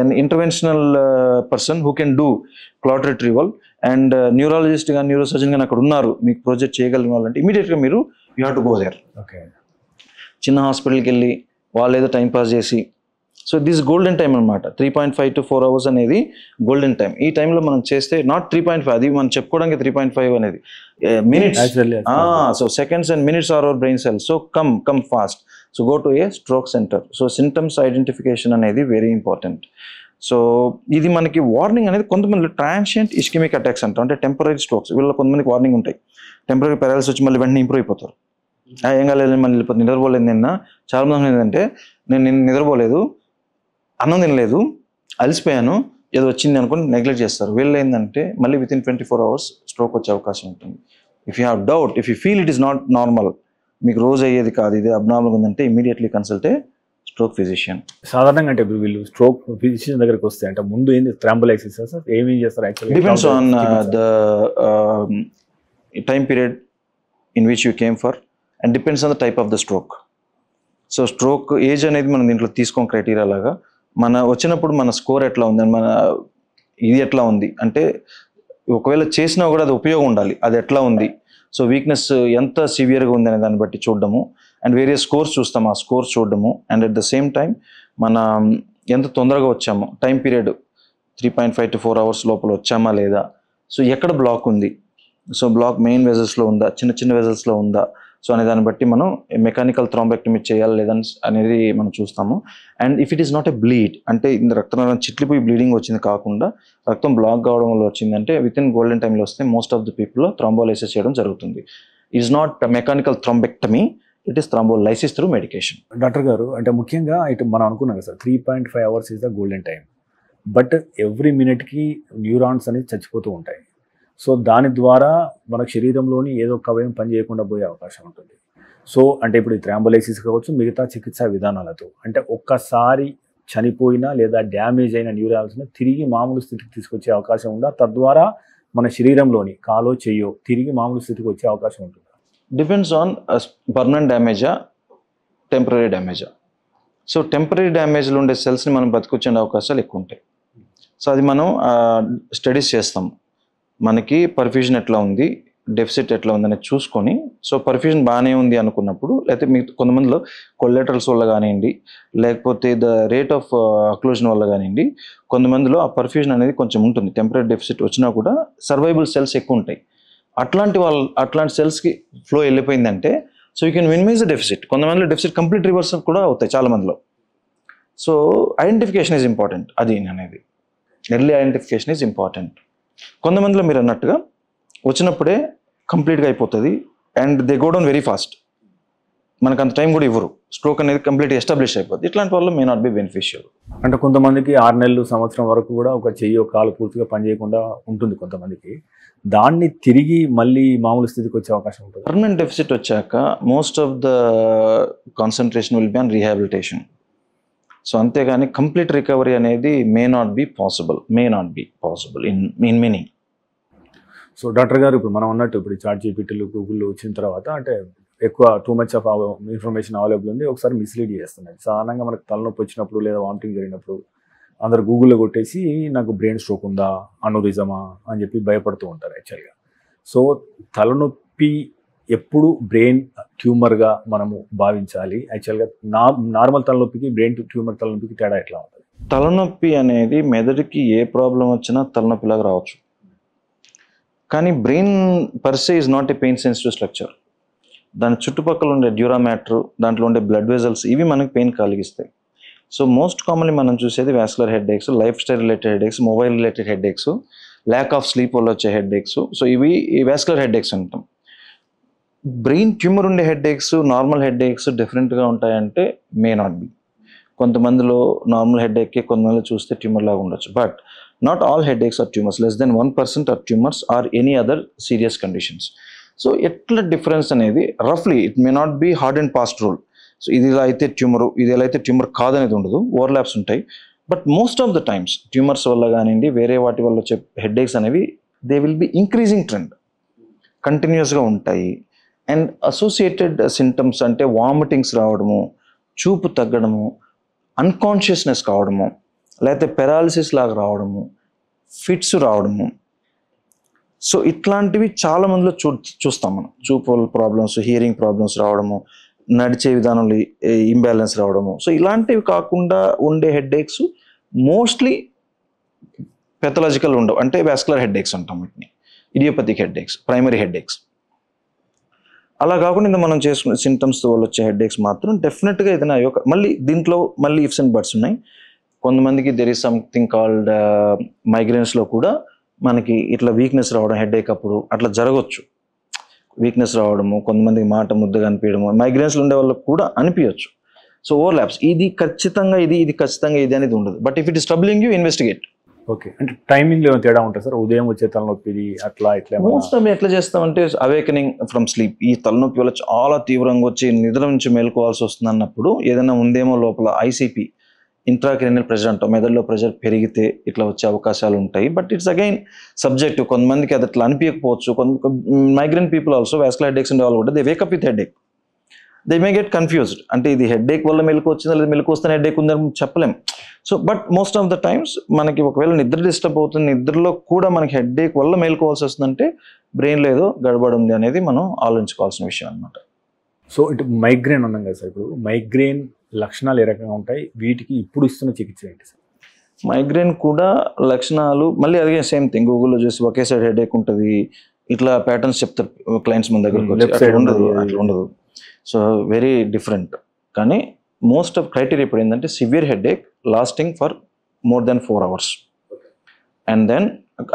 an interventional person who can do clot retrieval and neurologist కానీ న్యూరోసర్జన్ కానీ అక్కడ ఉన్నారు మీకు ప్రొజెక్ట్ చేయగలిగిన వాళ్ళంటే ఇమీడియట్గా మీరు you have to go there. Okay, చిన్న హాస్పిటల్కి వెళ్ళి వాళ్ళు ఏదో టైం పాస్ చేసి, సో దిస్ గోల్డెన్ టైం అనమాట. 3.5 to 4 hours అనేది గోల్డెన్ టైం. ఈ టైంలో మనం చేస్తే నాట్ 3.5, అది మనం చెప్పుకోవడానికి 3.5 అనేది minutes. So seconds and minutes are our brain cells. So come fast. So go to a stroke centre. So symptoms identification అనేది వెరీ ఇంపార్టెంట్. సో ఇది మనకి వార్నింగ్ అనేది కొంతమంది ట్రాన్షియంట్ ఇస్కెమిక్ అటాక్స్ అంటాం, అంటే టెంపరీ స్ట్రోక్స్. వీళ్ళలో కొంతమందికి వార్నింగ్ ఉంటాయి. టెంపరీ పారాలిసిస్ వచ్చి మళ్ళీ వెంటనే ఇంప్రూవ్ అయిపోతారు. ఏం కాలేదు మళ్ళీ వెళ్ళిపోతుంది, నిద్రపోలేదు. చాలా మంది ఏంటంటే నేను నిద్రపోలేదు, అన్నం తినలేదు, అలసిపోయాను, ఏదో వచ్చింది అనుకుని నెగ్లెక్ట్ చేస్తారు. వీళ్ళు ఏంటంటే మళ్ళీ వితిన్ 24 hours స్ట్రోక్ వచ్చే అవకాశం ఉంటుంది. If you have doubt, if you feel it is not normal, మీకు రోజు అయ్యేది కాదు, ఇది అబ్నార్మల్గా ఉందంటే immediately consult a stroke physician. సాధారణంగా అంటే ఇప్పుడు వీళ్ళు స్ట్రోక్ ఫిజిషియన్ దగ్గరికి వస్తే అంటే ముందు ఏంది థ్రాంబోలైసిస్ ఏమేం చేస్తారు actually? Depends on the time period in which you came for and depends on the type of the stroke. So stroke age అనేది మనం దీంట్లో తీసుకోం క్రైటీరియా లాగా. మన వచ్చినప్పుడు మన స్కోర్ ఎట్లా ఉంది, మన ఇది ఎట్లా ఉంది అంటే ఒకవేళ చేసినా కూడా అది ఉపయోగం ఉండాలి, అది ఎట్లా ఉంది. సో వీక్నెస్ ఎంత సివియర్గా ఉంది అనే దాన్ని బట్టి చూడడము అండ్ వేరియస్ స్కోర్స్ చూస్తాము, ఆ స్కోర్స్ చూడడము and at the same time మన ఎంత తొందరగా వచ్చాము, టైం పీరియడ్ 3.5 to 4 hours లోపల వచ్చామా లేదా, సో ఎక్కడ బ్లాక్ ఉంది, సో బ్లాక్ మెయిన్ వెజల్స్లో ఉందా, చిన్న చిన్న వెజల్స్లో ఉందా, సో అనే దాన్ని బట్టి మనం మెకానికల్ థ్రాంబెక్టమీ చేయాలి లేదని అనేది మనం చూస్తాము. And if it is not a bleed, అంటే రక్తం చిట్లిపోయి బ్లీడింగ్ వచ్చింది కాకుండా రక్తం బ్లాక్ కావడం వల్ల వచ్చిందంటే విత్ ఇన్ గోల్డెన్ టైంలో వస్తే most of the people thrombolysis చేయడం జరుగుతుంది. It is not mechanical thrombectomy, it is thrombolysis through medication. Doctor గారు అంటే ముఖ్యంగా ఇటు మనం అనుకున్నాం కదా sir 3.5 hours is the golden time, but every మినిట్కి న్యూరాన్స్ అనేది చచ్చిపోతూ ఉంటాయి. సో దాని ద్వారా మన శరీరంలోని ఏదో ఒక అవయవం పని చేయకుండా పోయే అవకాశం ఉంటుంది. సో అంటే ఇప్పుడు ఈ థ్రాంబోలైసిస్ కావచ్చు, మిగతా చికిత్సా విధానాలతో అంటే ఒక్కసారి చనిపోయినా లేదా డ్యామేజ్ అయిన న్యూరాన్స్ని తిరిగి మామూలు స్థితికి తీసుకొచ్చే అవకాశం ఉందా? తద్వారా మన శరీరంలోని కాలో చెయ్యో తిరిగి మామూలు స్థితికి వచ్చే అవకాశం ఉంటుందా? డిపెండ్స్ ఆన్ పర్మనెంట్ డ్యామేజా, టెంపరీ డ్యామేజా. సో టెంపరీ డ్యామేజ్లో ఉండే సెల్స్ని మనం బతికొచ్చే అవకాశాలు ఎక్కువ ఉంటాయి. సో అది మనం స్టడీస్ చేస్తాము. మనకి పర్ఫ్యూజన్ ఎట్లా ఉంది, డెఫిసిట్ ఎట్లా ఉంది అనేది చూసుకొని, సో పర్ఫ్యూజన్ బాగానే ఉంది అనుకున్నప్పుడు, లేకపోతే మీకు కొంతమందిలో కొలెటరల్స్ వల్ల కానివ్వండి, లేకపోతే ద రేట్ ఆఫ్ అక్లూజన్ వల్ల కానివ్వండి, కొంతమందిలో ఆ పర్ఫ్యూజన్ అనేది కొంచెం ఉంటుంది. టెంపరీ డెఫిసిట్ వచ్చినా కూడా సర్వైబుల్ సెల్స్ ఎక్కువ ఉంటాయి. అట్లాంటి సెల్స్కి ఫ్లో వెళ్ళిపోయిందంటే so you can minimize the deficit. కొంతమందిలో డెఫిసిట్ కంప్లీట్ రివర్స్ కూడా అవుతాయి చాలా మందిలో. So identification is important. అది అనేది ఎర్లీ ఐడెంటిఫికేషన్ ఈజ్ ఇంపార్టెంట్. కొంతమందిలో మీరు అన్నట్టుగా వచ్చినప్పుడే కంప్లీట్గా అయిపోతుంది and they go down very fast, మనకు అంత టైం కూడా ఇవ్వరు, స్ట్రోక్ అనేది కంప్లీట్ ఎస్టాబ్లిష్ అయిపోతుంది. ఇట్లాంటి వాళ్ళు మే నాట్ బి బెనిఫిషియల్. అంటే కొంతమందికి 6 నెలలు సంవత్సరం వరకు కూడా ఒక చెయ్యి ఒక కాలు పూర్తిగా పనిచేయకుండా ఉంటుంది కొంతమందికి, దాన్ని తిరిగి మళ్ళీ మామూలు స్థితికి వచ్చే అవకాశం ఉంటుంది. పర్మనెంట్ డెఫిసిట్ వచ్చాక most of the concentration will be on rehabilitation. So అంతేగాని కంప్లీట్ రికవరీ అనేది మే not be possible in meaning. So doctor గారు, ఇప్పుడు మనం అన్నట్టు ఇప్పుడు చాట్ జీపీటీలు గూగుల్లో వచ్చిన తర్వాత అంటే ఎక్కువ too much of information available ఉంది, ఒకసారి మిస్లీడ్ చేస్తున్నాయి. సాధారణంగా మనకు తలనొప్పి వచ్చినప్పుడు లేదా వామిటింగ్ జరిగినప్పుడు అందరు గూగుల్లో కొట్టేసి నాకు బ్రెయిన్ స్ట్రోక్ ఉందా, అనూరిజమా అని చెప్పి భయపడుతూ ఉంటారు యాక్చువల్గా. సో తలనొప్పి ఎప్పుడు బ్రెయిన్ ట్యూమర్గా మనము భావించాలి? యాక్చువల్గా నార్మల్ తలనొప్పికి బ్రెయిన్ ట్యూమర్ తలనొప్పికి తేడా ఎట్లా ఉంటుంది? తలనొప్పి అనేది మెదడుకి ఏ ప్రాబ్లం వచ్చినా తలనొప్పిలాగా రావచ్చు, కానీ brain per se is not a pain sensitive structure. దాని చుట్టుపక్కల ఉండే డ్యూరా మ్యాటర్, దాంట్లో ఉండే బ్లడ్ వెజల్స్, ఇవి మనకి పెయిన్ కలిగిస్తాయి. సో మోస్ట్ కామన్లీ మనం చూసేది vascular head aches, life style related head aches, mobile related head aches, lack of sleep వల్ల వచ్చే హెడ్ ఏక్స్. సో ఇవి వాస్కులర్ హెడ్ ఏక్స్ అంటాం. బ్రెయిన్ ట్యూమర్ ఉండే head aches, normal head aches డిఫరెంట్గా ఉంటాయంటే మే నాట్ బి. కొంతమందిలో నార్మల్ హెడ్ ఏక్, కొంతమందిలో చూస్తే ట్యూమర్ లాగా ఉండొచ్చు. But not all head X are tumours. Less than 1% are tumours or any other serious conditions. So ఎట్లా డిఫరెన్స్ అనేది రఫ్లీ it may not be hard and fast rule. So ఇది ఇలా అయితే ట్యూమర్, ఇది ఎలా అయితే ట్యూమర్ కాదనేది ఉండదు, ఓవర్లాప్స్ ఉంటాయి. But most of the times tumours వల్ల కానివ్వండి, వేరే వాటి వల్ల వచ్చే హెడ్ ఏక్స్ అనేవి they will be increasing trend, కంటిన్యూస్గా ఉంటాయి. అండ్ అసోసియేటెడ్ సింటమ్స్ అంటే వామిటింగ్స్ రావడము, చూపు తగ్గడము, అన్కాన్షియస్నెస్ కావడము, లేకపోతే పెరాలిసిస్ లాగా రావడము, ఫిట్స్ రావడము. సో ఇట్లాంటివి చాలా మందిలో చూస్తాం మనం. చూపు ప్రాబ్లమ్స్, హియరింగ్ ప్రాబ్లమ్స్ రావడము, నడిచే విధానంలో ఇంబ్యాలెన్స్ రావడము. సో ఇలాంటివి కాకుండా ఉండే హెడ్ ఏక్స్ మోస్ట్లీ పెథలాజికల్ ఉండవు, అంటే వాస్కులర్ హెడ్ ఏక్స్ అంటాం వీటిని, idiopathic head aches, primary head aches. అలా కాకుండా మనం చేసుకునే సింటమ్స్ వల్ల వచ్చే హెడ్ ఏక్స్ మాత్రం డెఫినెట్గా ఏదైనా మళ్ళీ దీంట్లో మళ్ళీ ఇఫ్స్ అండ్ బట్స్ ఉన్నాయి. కొంతమందికి దెర్ ఈస్ సంథింగ్ కాల్డ్ మైగ్రేన్స్లో కూడా మనకి ఇట్లా వీక్నెస్ రావడం, హెడ్ ఏక్ అప్పుడు అట్లా జరగవచ్చు. వీక్నెస్ రావడము, కొంతమందికి మాట ముద్దగా అనిపించడము, మైగ్రేన్స్లో ఉండే వాళ్ళకి కూడా అనిపించవచ్చు. సో ఓవర్లాప్స్, ఇది ఖచ్చితంగా ఇది ఖచ్చితంగా ఇది అనేది ఉండదు. But if it is troubling you, investigate. Okay, అంటే టైమింగ్లో ఏమైనా తేడా ఉంటుంది సార్? ఉదయం వచ్చే తలనొప్పి అట్లా ఇట్లా మోస్ట్ ఆఫ్ ఎట్లా చేస్తామంటే అవేకనింగ్ ఫ్రమ్ స్లీప్, ఈ తలనొప్పి వల్ల చాలా తీవ్రంగా వచ్చి నిద్ర నుంచి మేలుకోవాల్సి వస్తుంది అన్నప్పుడు ఏదైనా ఉందేమో లోపల, ఐసీపీ ఇంట్రాక్రేనియల్ ప్రెషర్ అంటాం, మెదడులో ప్రెషర్ పెరిగితే ఇట్లా వచ్చే అవకాశాలు ఉంటాయి. But it's again subjective. కొంతమందికి అది అట్లా అనిపించకపోవచ్చు. Migraine people also, vascular head X ఉండే వాళ్ళు కూడా they wake up with headache, they may get confused. అంటే ఇది హెడ్ ఏక్ వల్ల మెలకు వచ్చిందా లేదా మెలకు వస్తే హెడ్ ఏక్ ఉందని చెప్పలేం. So but most of the times మనకి ఒకవేళ నిద్ర డిస్టర్బ్ అవుతుంది, నిద్రలో కూడా మనకి హెడ్ ఏక్ వల్ల మేలుకోవాల్సి వస్తుందంటే బ్రెయిన్లో ఏదో గడబడి ఉంది అనేది మనం ఆలోచించుకోవాల్సిన విషయం అనమాట. సో ఇటు మైగ్రేన్ అన్నాం కదా సార్, ఇప్పుడు మైగ్రేన్ లక్షణాలు ఏ రకంగా ఉంటాయి, వీటికి ఇప్పుడు ఇస్తున్న చికిత్స ఏంటి సార్? మైగ్రేన్ కూడా లక్షణాలు మళ్ళీ అదే సేమ్ థింగ్. గూగుల్లో చూసి ఒకే సైడ్ హెడ్ ఏక్ ఉంటుంది, ఇట్లా ప్యాటర్న్స్ చెప్తారు క్లయింట్స్ మన దగ్గరకు వచ్చి. అట్లా ఉండదు. So very different. కానీ మోస్ట్ ఆఫ్ క్రైటీరియా ఇప్పుడు ఏంటంటే severe head ache lasting for more than 4 hours. And then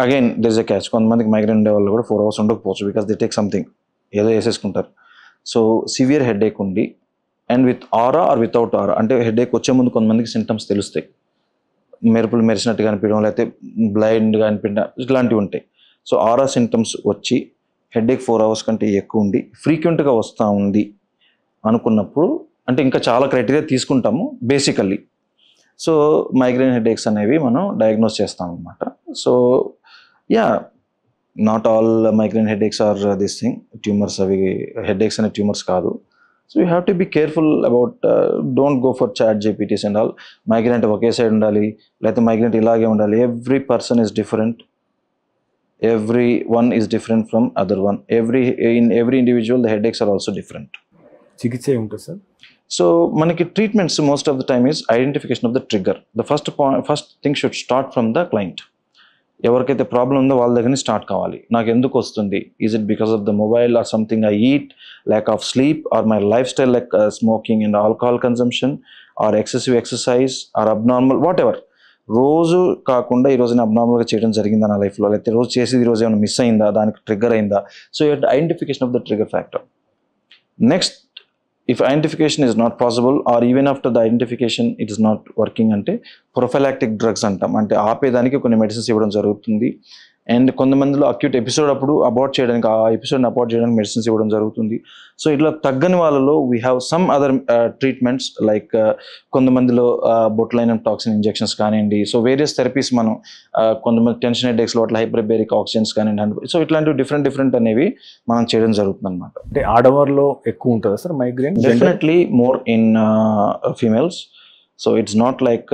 again there is a catch. కొంతమందికి మైగ్రేన్ ఉండే వాళ్ళు కూడా 4 hours ఉండకపోవచ్చు, బికాస్ దే టేక్ సంథింగ్, ఏదో వేసేసుకుంటారు. సో సివియర్ హెడ్ ఏక్ ఉండి and with aura or without aura, అంటే హెడ్ ఏక్ వచ్చే ముందు కొంతమందికి సింటమ్స్ తెలుస్తాయి, మెరుపులు మెరిసినట్టుగా అనిపించడం, లేకపోతే బ్లైండ్గా అనిపించడం, ఇట్లాంటివి ఉంటాయి. సో ఆరా సింటమ్స్ వచ్చి హెడ్ ఏక్ 4 hours కంటే ఎక్కువ ఉండి ఫ్రీక్వెంట్గా వస్తూ ఉంది అనుకున్నప్పుడు, అంటే ఇంకా చాలా క్రైటీరియా తీసుకుంటాము basically. So migraine headaches అనేవి మనం డయాగ్నోస్ చేస్తాం అనమాట. So yeah, not all migraine head X are this thing, tumours. అవి హెడ్ ఏక్స్ అనే ట్యూమర్స్ కాదు. So you have to be careful about, don't go for chat GPTs and all. Migraine అంటే ఒకే సైడ్ ఉండాలి, లేకపోతే మైగ్రేన్ ఇలాగే ఉండాలి. Every person is different, every one is different from other one. In every individual the head X are also different. చికిత్స ఉంటుంది సార్? సో మనకి treatments most of the time is identification of the trigger. The first thing should start from the client. ఎవరికైతే ప్రాబ్లం ఉందో వాళ్ళ దగ్గర స్టార్ట్ కావాలి. నాకు ఎందుకు వస్తుంది? Is it because of the mobile or something I eat, lack of sleep, or my life style like smoking and alcohol consumption, or excessive exercise, or abnormal, whatever. రోజు కాకుండా ఈ రోజున అబ్నార్మల్గా చేయడం జరిగిందా నా లైఫ్లో, లేకపోతే రోజు చేసేది ఈ రోజు ఏమైనా మిస్ అయిందా, దానికి ట్రిగ్గర్ అయిందా? So you have identification of the trigger factor. Next, if identification is not possible or even after the identification it is not working, అంటే ప్రొఫైలాక్టిక్ డ్రగ్స్ అంటాం. అంటే ఆపేదానికి కొన్ని మెడిసిన్స్ ఇవ్వడం జరుగుతుంది. అండ్ కొంతమందిలో అక్యూట్ ఎపిసోడ్ అప్పుడు అబార్ట్ చేయడానికి, ఆ ఎపిసోడ్ని అబార్ట్ చేయడానికి మెడిసిన్స్ ఇవ్వడం జరుగుతుంది. సో ఇట్లా తగ్గని వాళ్ళలో we have some other treatments like కొంతమందిలో బొట్లైనమ్ టాక్సిన్ ఇంజెక్షన్స్ కానివ్వండి. సో వేరియస్ థెరపీస్ మనం కొంతమంది టెన్షన్ హెడేక్స్లో అట్లా హైపర్బేరిక్ ఆక్సిజన్స్ కానివ్వండి. సో ఇట్లాంటివి డిఫరెంట్ అనేవి మనం చేయడం జరుగుతుంది అనమాట. అంటే ఆడవారిలో ఎక్కువ ఉంటుందా sir migraine? Definitely more in females. So it's not like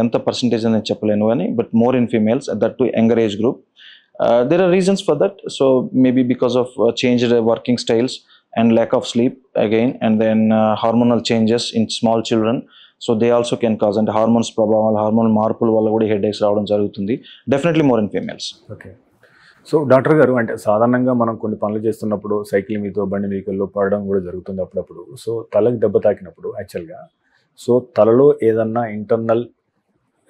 ఎంత పర్సంటేజ్ అనేది చెప్పలేను కానీ, but more in females, that to younger age group. There are reasons for that. So maybe because of changed working styles and lack of sleep again, and then hormonal changes in small children. So they also can cause, and hormones ప్రభావం, హార్మోన్ మార్పుల వల్ల కూడా హెడేక్స్ రావడం జరుగుతుంది. Definitely more in females. Okay. So doctor గారు, అంటే సాధారణంగా మనం కొన్ని పనులు చేస్తున్నప్పుడు సైకిల్ మీద, బండి వెహికల్లో పడడం కూడా జరుగుతుంది అప్పుడప్పుడు. సో తలకు దెబ్బ తాకినప్పుడు యాక్చువల్గా సో తలలో ఏదన్నా ఇంటర్నల్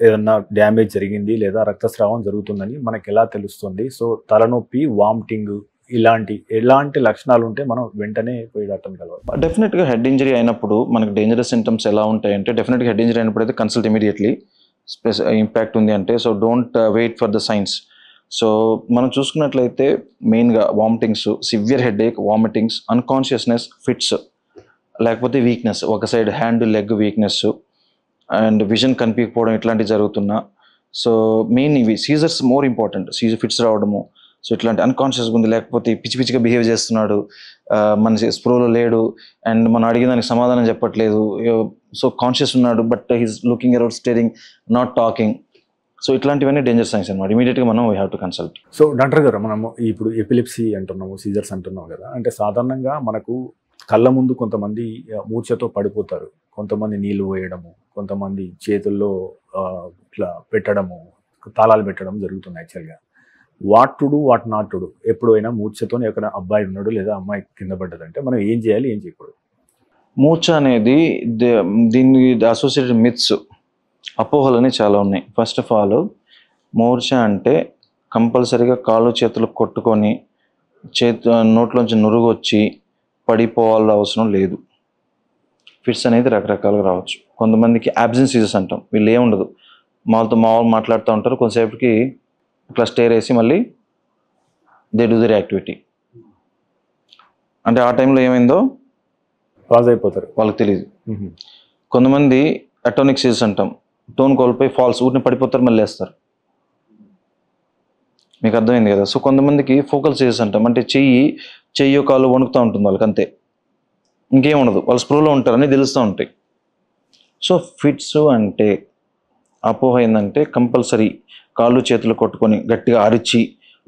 ఏదన్నా డ్యామేజ్ జరిగింది లేదా రక్తస్రావం జరుగుతుందని మనకి ఎలా తెలుస్తుంది? సో తలనొప్పి, వామిటింగ్ ఎలాంటి లక్షణాలు ఉంటే మనం వెంటనే పోయి డాక్టర్ని కలవాలి? డెఫినెట్గా హెడ్ ఇంజరీ అయినప్పుడు మనకు డేంజరస్ సింటమ్స్ ఎలా ఉంటాయంటే, డెఫినెట్గా హెడ్ ఇంజరీ అయినప్పుడు అయితే కన్సల్ట్ ఇమీడియట్లీ. ఇంపాక్ట్ ఉంది అంటే, so don't wait for the signs. So మనం చూసుకున్నట్లయితే మెయిన్గా vomitings, severe headache, vomitings, unconsciousness, fits, లేకపోతే వీక్నెస్, ఒక side hand leg weakness and vision కనిపించకపోవడం, ఇట్లాంటివి జరుగుతున్నా. సో మెయిన్ ఇవి seizures more important. Seizure fits రావడము, సో ఇట్లాంటి అన్కాన్షియస్గా ఉంది, లేకపోతే పిచ్చిగా బిహేవ్ చేస్తున్నాడు, మన స్ప్రోలో లేడు, అండ్ మనం అడిగిన దానికి సమాధానం చెప్పట్లేదు, సో కాన్షియస్ ఉన్నాడు but he's looking around, staring, not talking. So ఇట్లాంటివన్నీ డేంజర్ సైన్స్ అనమాట. ఇమీడియట్గా మనం we have to consult. So doctor గారు, మనము ఇప్పుడు ఎపిలిప్సీ అంటున్నాము, సీజర్స్ అంటున్నాము కదా, అంటే సాధారణంగా మనకు కళ్ళ ముందు కొంతమంది మూర్ఛతో పడిపోతారు, కొంతమంది నీళ్లు పోయడము, కొంతమంది చేతుల్లో ఇట్లా పెట్టడము, తాళాలు పెట్టడం జరుగుతుంది. యాక్చువల్గా what to do, what not to do? ఎప్పుడైనా మూర్ఛతో ఎక్కడ అబ్బాయి ఉన్నాడు లేదా అమ్మాయి కింద పడ్డదంటే మనం ఏం చేయాలి, ఏం చేయకూడదు? మూర్ఛ అనేది దీన్ని అసోసియేటెడ్ మిత్స్, అపోహలు చాలా ఉన్నాయి. ఫస్ట్ ఆఫ్ ఆల్, మూర్ఛ అంటే కంపల్సరీగా కాళ్ళు చేతులు కొట్టుకొని నోట్లోంచి నురుగు వచ్చి పడిపోవాల్సిన అవసరం లేదు. ఫిట్స్ అనేది రకరకాలుగా రావచ్చు. కొంతమందికి యాబ్సెన్స్ సీజర్స్ అంటాం, వీళ్ళు ఏముండదు, మామూలు మాట్లాడుతూ ఉంటారు, కొంతసేపటికి ఇట్లా స్టేర్ వేసి మళ్ళీ దే డూ దర్ యాక్టివిటీ. అంటే ఆ టైంలో ఏమైందో పాజ్ అయిపోతారు, వాళ్ళకి తెలియదు. కొంతమంది అటోనిక్ సీజర్స్ అంటాం, టోన్ కోల్పోయి ఫాల్స్ ఊరిని పడిపోతారు, మళ్ళీ వేస్తారు. మీకు అర్థమైంది కదా. సో కొంతమందికి ఫోకల్ సీజర్స్ అంటాం, అంటే చెయ్యో కాలు వణుకుతూ ఉంటుంది వాళ్ళకి, అంతే, ఇంకేం ఉండదు, వాళ్ళు స్ప్రోలో ఉంటారని తెలుస్తూ ఉంటాయి. సో ఫిట్స్ అంటే అపోహ ఏంటంటే కంపల్సరీ కాళ్ళు చేతులు కొట్టుకొని గట్టిగా అరిచి,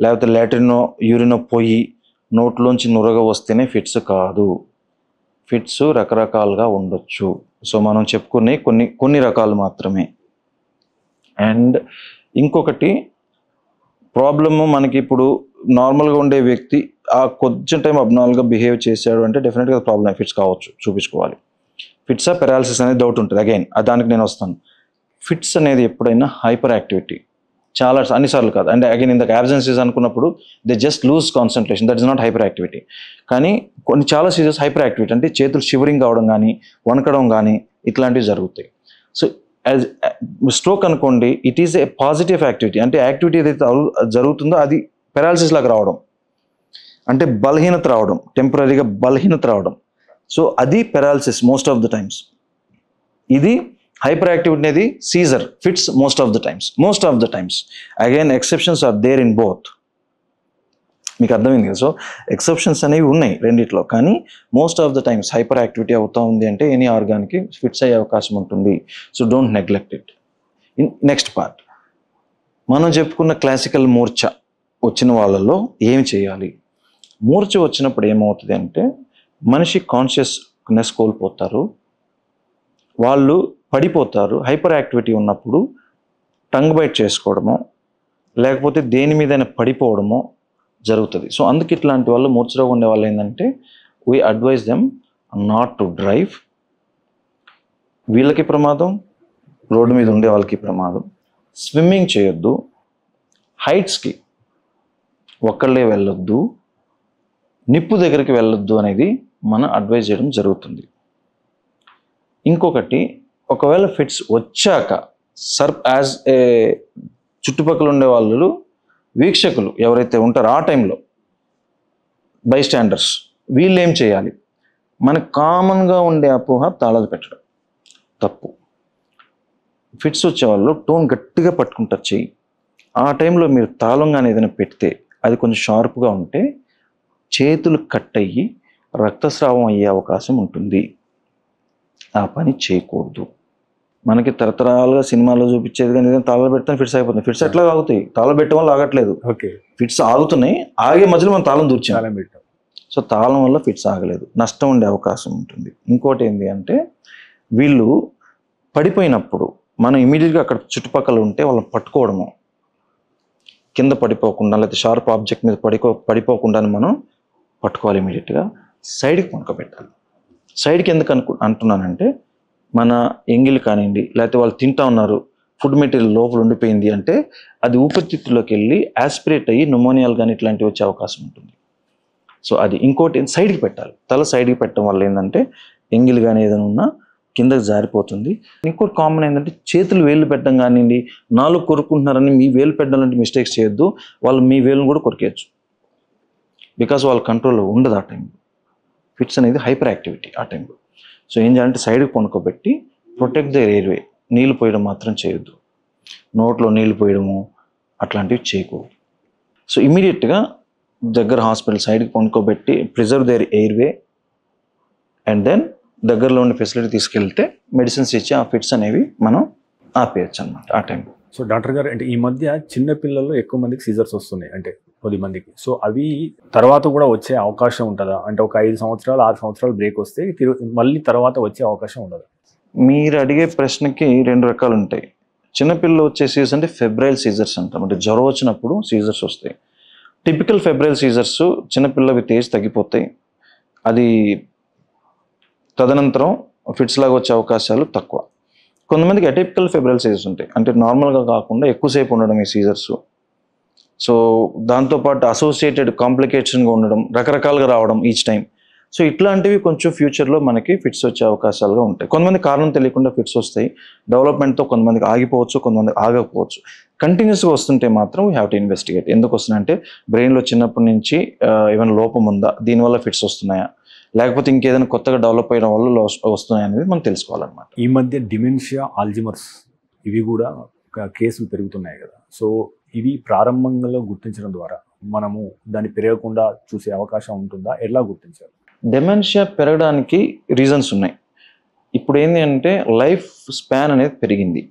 లేకపోతే లాట్రినో యూరినో పోయి నోట్లోంచి నురగ వస్తేనే ఫిట్స్ కాదు. ఫిట్స్ రకరకాలుగా ఉండొచ్చు. సో మనం చెప్పుకునే కొన్ని రకాలు మాత్రమే. అండ్ ఇంకొకటి ప్రాబ్లము, మనకి ఇప్పుడు నార్మల్గా ఉండే వ్యక్తి ఆ కొంచెం టైం అబ్నార్మల్గా బిహేవ్ చేశాడు అంటే డెఫినెట్గా ప్రాబ్లం ఫిట్స్ కావచ్చు, చూపించుకోవాలి. ఫిట్సా పెరాలసిస్ అనేది డౌట్ ఉంటుంది. అగైన్ దానికి నేను వస్తాను. ఫిట్స్ అనేది ఎప్పుడైనా హైపర్ యాక్టివిటీ, చాలా అన్నిసార్లు కాదు. అంటే అగైన్ ఇందాక యాబ్సెన్సెస్ అనుకున్నప్పుడు they just lose concentration, that is not hyperactivity. కానీ చాలా సీరియస్ హైపర్ యాక్టివిటీ అంటే చేతులు షివరింగ్ కావడం కానీ, వణకడం కానీ, ఇట్లాంటివి జరుగుతాయి. సో యాజ్ స్ట్రోక్ అనుకోండి, it is a positive activity. అంటే యాక్టివిటీ ఏదైతే జరుగుతుందో అది పెరాలసిస్ లాగా రావడం, అంటే బలహీనత రావడం, టెంపరీగా బలహీనత రావడం. సో అది paralysis most of the times. ఇది హైపర్ యాక్టివిటీ అనేది seizure, fits most of the times. Again exceptions are there in both. మీకు అర్థమైంది కదా. సో ఎక్సెప్షన్స్ అనేవి ఉన్నాయి రెండిట్లో, కానీ most of the times hyperactivity అవుతూ ఉంది అంటే ఎనీ ఆర్గాన్కి ఫిట్స్ అయ్యే అవకాశం ఉంటుంది. So don't neglect it. Next part, మనం చెప్పుకున్న క్లాసికల్ మూర్ఛ వచ్చిన వాళ్ళలో ఏం చేయాలి? మూర్ఛ వచ్చినప్పుడు ఏమవుతుంది అంటే మనిషి కాన్షియస్నెస్ కోల్పోతారు, వాళ్ళు పడిపోతారు. హైపర్ యాక్టివిటీ ఉన్నప్పుడు టంగ్ బైట్ చేసుకోవడమో లేకపోతే దేని మీదైనా పడిపోవడమో జరుగుతుంది. సో అందుకు ఇట్లాంటి వాళ్ళు, మూర్ఛలో ఉండే వాళ్ళు ఏంటంటే we advise them not to drive. వీళ్ళకి ప్రమాదం, రోడ్డు మీద ఉండే వాళ్ళకి ప్రమాదం. స్విమ్మింగ్ చేయొద్దు, హైట్స్కి ఒక్కళ్ళే వెళ్ళొద్దు, నిప్పు దగ్గరికి వెళ్ళొద్దు అనేది మనం అడ్వైజ్ చేయడం జరుగుతుంది. ఇంకొకటి, ఒకవేళ ఫిట్స్ వచ్చాక యాజ్ ఏ చుట్టుపక్కల ఉండే వాళ్ళు వీక్షకులు ఎవరైతే ఉంటారో ఆ టైంలో బై స్టాండర్స్ వీళ్ళు ఏం చేయాలి? మనకు కామన్గా ఉండే అపోహ తాళాలు పెట్టడం తప్పు. ఫిట్స్ వచ్చే వాళ్ళు టోన్ గట్టిగా పట్టుకుంటారు చెయ్యి. ఆ టైంలో మీరు తాళంగానే ఏదైనా పెడితే అది కొంచెం షార్ప్గా ఉంటే చేతులు కట్ అయ్యి రక్తస్రావం అయ్యే అవకాశం ఉంటుంది. ఆ పని చేయకూడదు. మనకి తరతరాలుగా సినిమాలో చూపించేది కానీ ఏదైనా తాళాలు పెడితే ఫిట్స్ అయిపోతుంది. ఫిట్స్ ఎట్లా ఆగుతాయి? తాళం పెట్టడం వల్ల ఆగట్లేదు. ఓకే, ఫిట్స్ ఆగుతున్నాయి, ఆగే మధ్యలో మనం తాళం దూర్చాం. సో తాళం వల్ల ఫిట్స్ ఆగలేదు, నష్టం ఉండే అవకాశం ఉంటుంది. ఇంకోటి ఏంటి అంటే వీళ్ళు పడిపోయినప్పుడు మనం ఇమీడియట్గా అక్కడ చుట్టుపక్కల ఉంటే వాళ్ళని పట్టుకోవడము, కింద పడిపోకుండా లేకపోతే షార్ప్ ఆబ్జెక్ట్ మీద పడిపోకుండా మనం పట్టుకోవాలి. ఇమీడియట్గా సైడ్కి పడుకోబెట్టాలి. సైడ్కి ఎందుకు అంటున్నానంటే మన ఎంగిల్ కానివ్వండి లేకపోతే వాళ్ళు తింటా ఉన్నారు, ఫుడ్ మెటీరియల్ లోపల ఉండిపోయింది అంటే అది ఊపిరితిత్తులోకి వెళ్ళి యాస్పిరేట్ అయ్యి న్యూమోనియాలు కానీ ఇట్లాంటివి వచ్చే అవకాశం ఉంటుంది. సో అది. ఇంకోటి సైడ్కి పెట్టాలి. తల సైడ్కి పెట్టడం వల్ల ఏంటంటే ఎంగిల్ కానీ ఏదైనా ఉన్నా కిందకి జారిపోతుంది. ఇంకోటి కామన్ ఏంటంటే చేతులు వేలు పెట్టడం కానివ్వండి, నాలుగు కొరుక్కుంటున్నారని మీ వేలు పెట్టడం లాంటి మిస్టేక్స్ చేయొద్దు. వాళ్ళు మీ వేలును కూడా కొరికేయచ్చు. బికాస్ వాళ్ళ కంట్రోల్లో ఉండదు ఆ టైంలో. ఫిట్స్ అనేది హైపర్ యాక్టివిటీ ఆ టైంలో. సో ఏం చేయాలంటే సైడ్కి పనుకోబెట్టి ప్రొటెక్ట్ ద ఎయిర్వే. నీళ్ళు పోయడం మాత్రం చేయొద్దు. నోట్లో నీళ్ళు పోయడము అట్లాంటివి చేయకూడదు. సో ఇమీడియట్గా దగ్గర హాస్పిటల్ సైడ్కి పనుకోబెట్టి preserve their airway and then దగ్గరలో ఉండే ఫెసిలిటీ తీసుకెళ్తే మెడిసిన్స్ ఇచ్చి ఆ ఫిట్స్ అనేవి మనం ఆపేయచ్చు అనమాట ఆ టైంలో. సో డాక్టర్ గారు, అంటే ఈ మధ్య చిన్న పిల్లల్లో ఎక్కువ మందికి సీజర్స్ వస్తున్నాయి, అంటే 10 మందికి. సో అవి తర్వాత కూడా వచ్చే అవకాశం ఉంటుందా? అంటే ఒక 5 సంవత్సరాలు 6 సంవత్సరాలు బ్రేక్ వస్తే మళ్ళీ తర్వాత వచ్చే అవకాశం ఉండదు? మీరు అడిగే ప్రశ్నకి 2 రకాలు ఉంటాయి. చిన్నపిల్లలు వచ్చే సీజర్స్ అంటే ఫెబ్రైల్ సీజర్స్ అంటాం. అంటే జ్వరం వచ్చినప్పుడు సీజర్స్ వస్తాయి. టిపికల్ ఫెబ్రైల్ సీజర్స్ చిన్నపిల్ల విత్ ఏజ్ తగ్గిపోతాయి. అది తదనంతరం ఫిట్స్ లాగా వచ్చే అవకాశాలు తక్కువ. కొంతమందికి అటిపికల్ ఫెబ్రైల్ సీజర్స్ ఉంటాయి. అంటే నార్మల్గా కాకుండా ఎక్కువసేపు ఉండడం ఈ సీజర్స్. సో దాంతోపాటు అసోసియేటెడ్ కాంప్లికేషన్గా ఉండడం, రకరకాలుగా రావడం ఈచ్ టైం. సో ఇట్లాంటివి కొంచెం ఫ్యూచర్లో మనకి ఫిట్స్ వచ్చే అవకాశాలుగా ఉంటాయి. కొంతమంది కారణం తెలియకుండా ఫిట్స్ వస్తాయి. డెవలప్మెంట్తో కొంతమందికి ఆగిపోవచ్చు, కొంతమందికి ఆగకపోవచ్చు. కంటిన్యూస్గా వస్తుంటే మాత్రం వీ హ్యావ్ టు ఇన్వెస్టిగేట్. ఎందుకు వస్తున్నాయంటే బ్రెయిన్లో చిన్నప్పటి నుంచి ఏమైనా లోపం ఉందా, దీనివల్ల ఫిట్స్ వస్తున్నాయా, లేకపోతే ఇంకేదైనా కొత్తగా డెవలప్ అయ్యడం వల్ల వస్తున్నాయి అనేది మనం తెలుసుకోవాలన్నమాట. ఈ మధ్య డిమెన్షియా, ఆల్జిమర్స్ ఇవి కూడా కేసులు పెరుగుతున్నాయి కదా. సో ఇవి ప్రారంభంలో గుర్తించడం ద్వారా మనము దాన్ని పెరగకుండా చూసే అవకాశం ఉంటుందా? ఎలా గుర్తించాలి? డెమెన్షియా పెరగడానికి రీజన్స్ ఉన్నాయి. ఇప్పుడు ఏంటి అంటే లైఫ్ స్పాన్ అనేది పెరిగింది.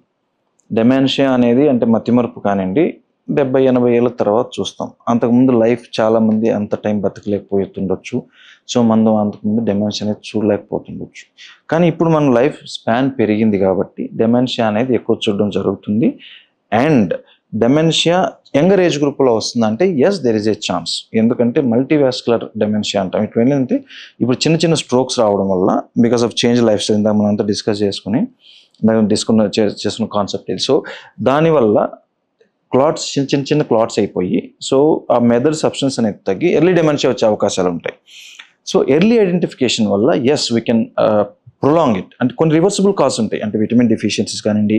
డెమెన్షియా అనేది అంటే మతిమరుపు కానివ్వండి 70-80 ఏళ్ళ తర్వాత చూస్తాం. అంతకుముందు లైఫ్ చాలామంది అంత టైం బతకలేకపోతుండొచ్చు. సో మనం అంతకుముందు డెమెన్షియా అనేది చూడలేకపోతుండొచ్చు. కానీ ఇప్పుడు మన లైఫ్ స్పాన్ పెరిగింది కాబట్టి డెమెన్షియా అనేది ఎక్కువ చూడడం జరుగుతుంది. అండ్ డెమెన్షియా యంగర్ ఏజ్ గ్రూప్లో వస్తుందంటే yes there is a chance. ఎందుకంటే మల్టీవాస్కులర్ డెమెన్షియా అంటాం. ఇటు ఏంటంటే ఇప్పుడు చిన్న చిన్న స్ట్రోక్స్ రావడం వల్ల because of change life style మనం అంతా డిస్కస్ చేసుకున్న కాన్సెప్ట్ ఇది. సో దానివల్ల క్లాట్స్ చిన్న క్లాట్స్ అయిపోయి సో ఆ మెదర్ సబ్స్టెన్స్ అనేది తగ్గి ఎర్లీ డెమెన్షియా వచ్చే అవకాశాలు ఉంటాయి. సో ఎర్లీ ఐడెంటిఫికేషన్ వల్ల yes we can prolong it. అంటే కొన్ని రివర్సిబుల్ కాజ్ ఉంటాయి. అంటే విటమిన్ డెఫిషియన్సీస్ కానివ్వండి,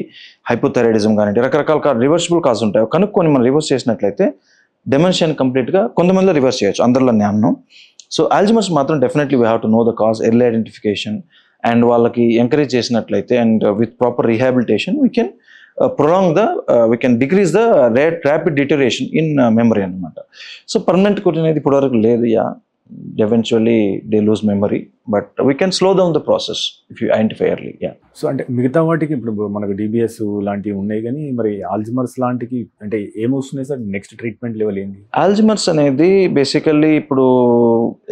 హైపోథైరాయిడిజం కానివ్వండి, రకరకాల రివర్సిబుల్ కాజ్ ఉంటాయి. కనుక్కొని మనం రివర్స్ చేసినట్లయితే డెమెన్షియాని కంప్లీట్గా కొంతమందిలో రివర్స్ చేయొచ్చు, అందరిలో నేను. సో ఆల్జిమర్స్ మాత్రం definitely we have to know the cause, early identification and వాళ్ళకి ఎంకరేజ్ చేసినట్లయితే and with proper rehabilitation we can we can decrease the rapid deterioration in memory అన్నమాట. సో పర్మనెంట్ కోట్ అనేది ఇప్పటివరకు లేదు. Eventually they lose memory, but we can slow down the process if you identify early. So అంటే మిగతా వాటికి ఇప్పుడు మనకు డిబిఎస్ లాంటివి ఉన్నాయి, కానీ మరి ఆల్జిమర్స్ లాంటికి అంటే ఏమొస్తున్నాయి సార్? నెక్స్ట్ ట్రీట్మెంట్ లెవెల్ ఏంటి? ఆల్జిమర్స్ అనేది బేసికల్లీ ఇప్పుడు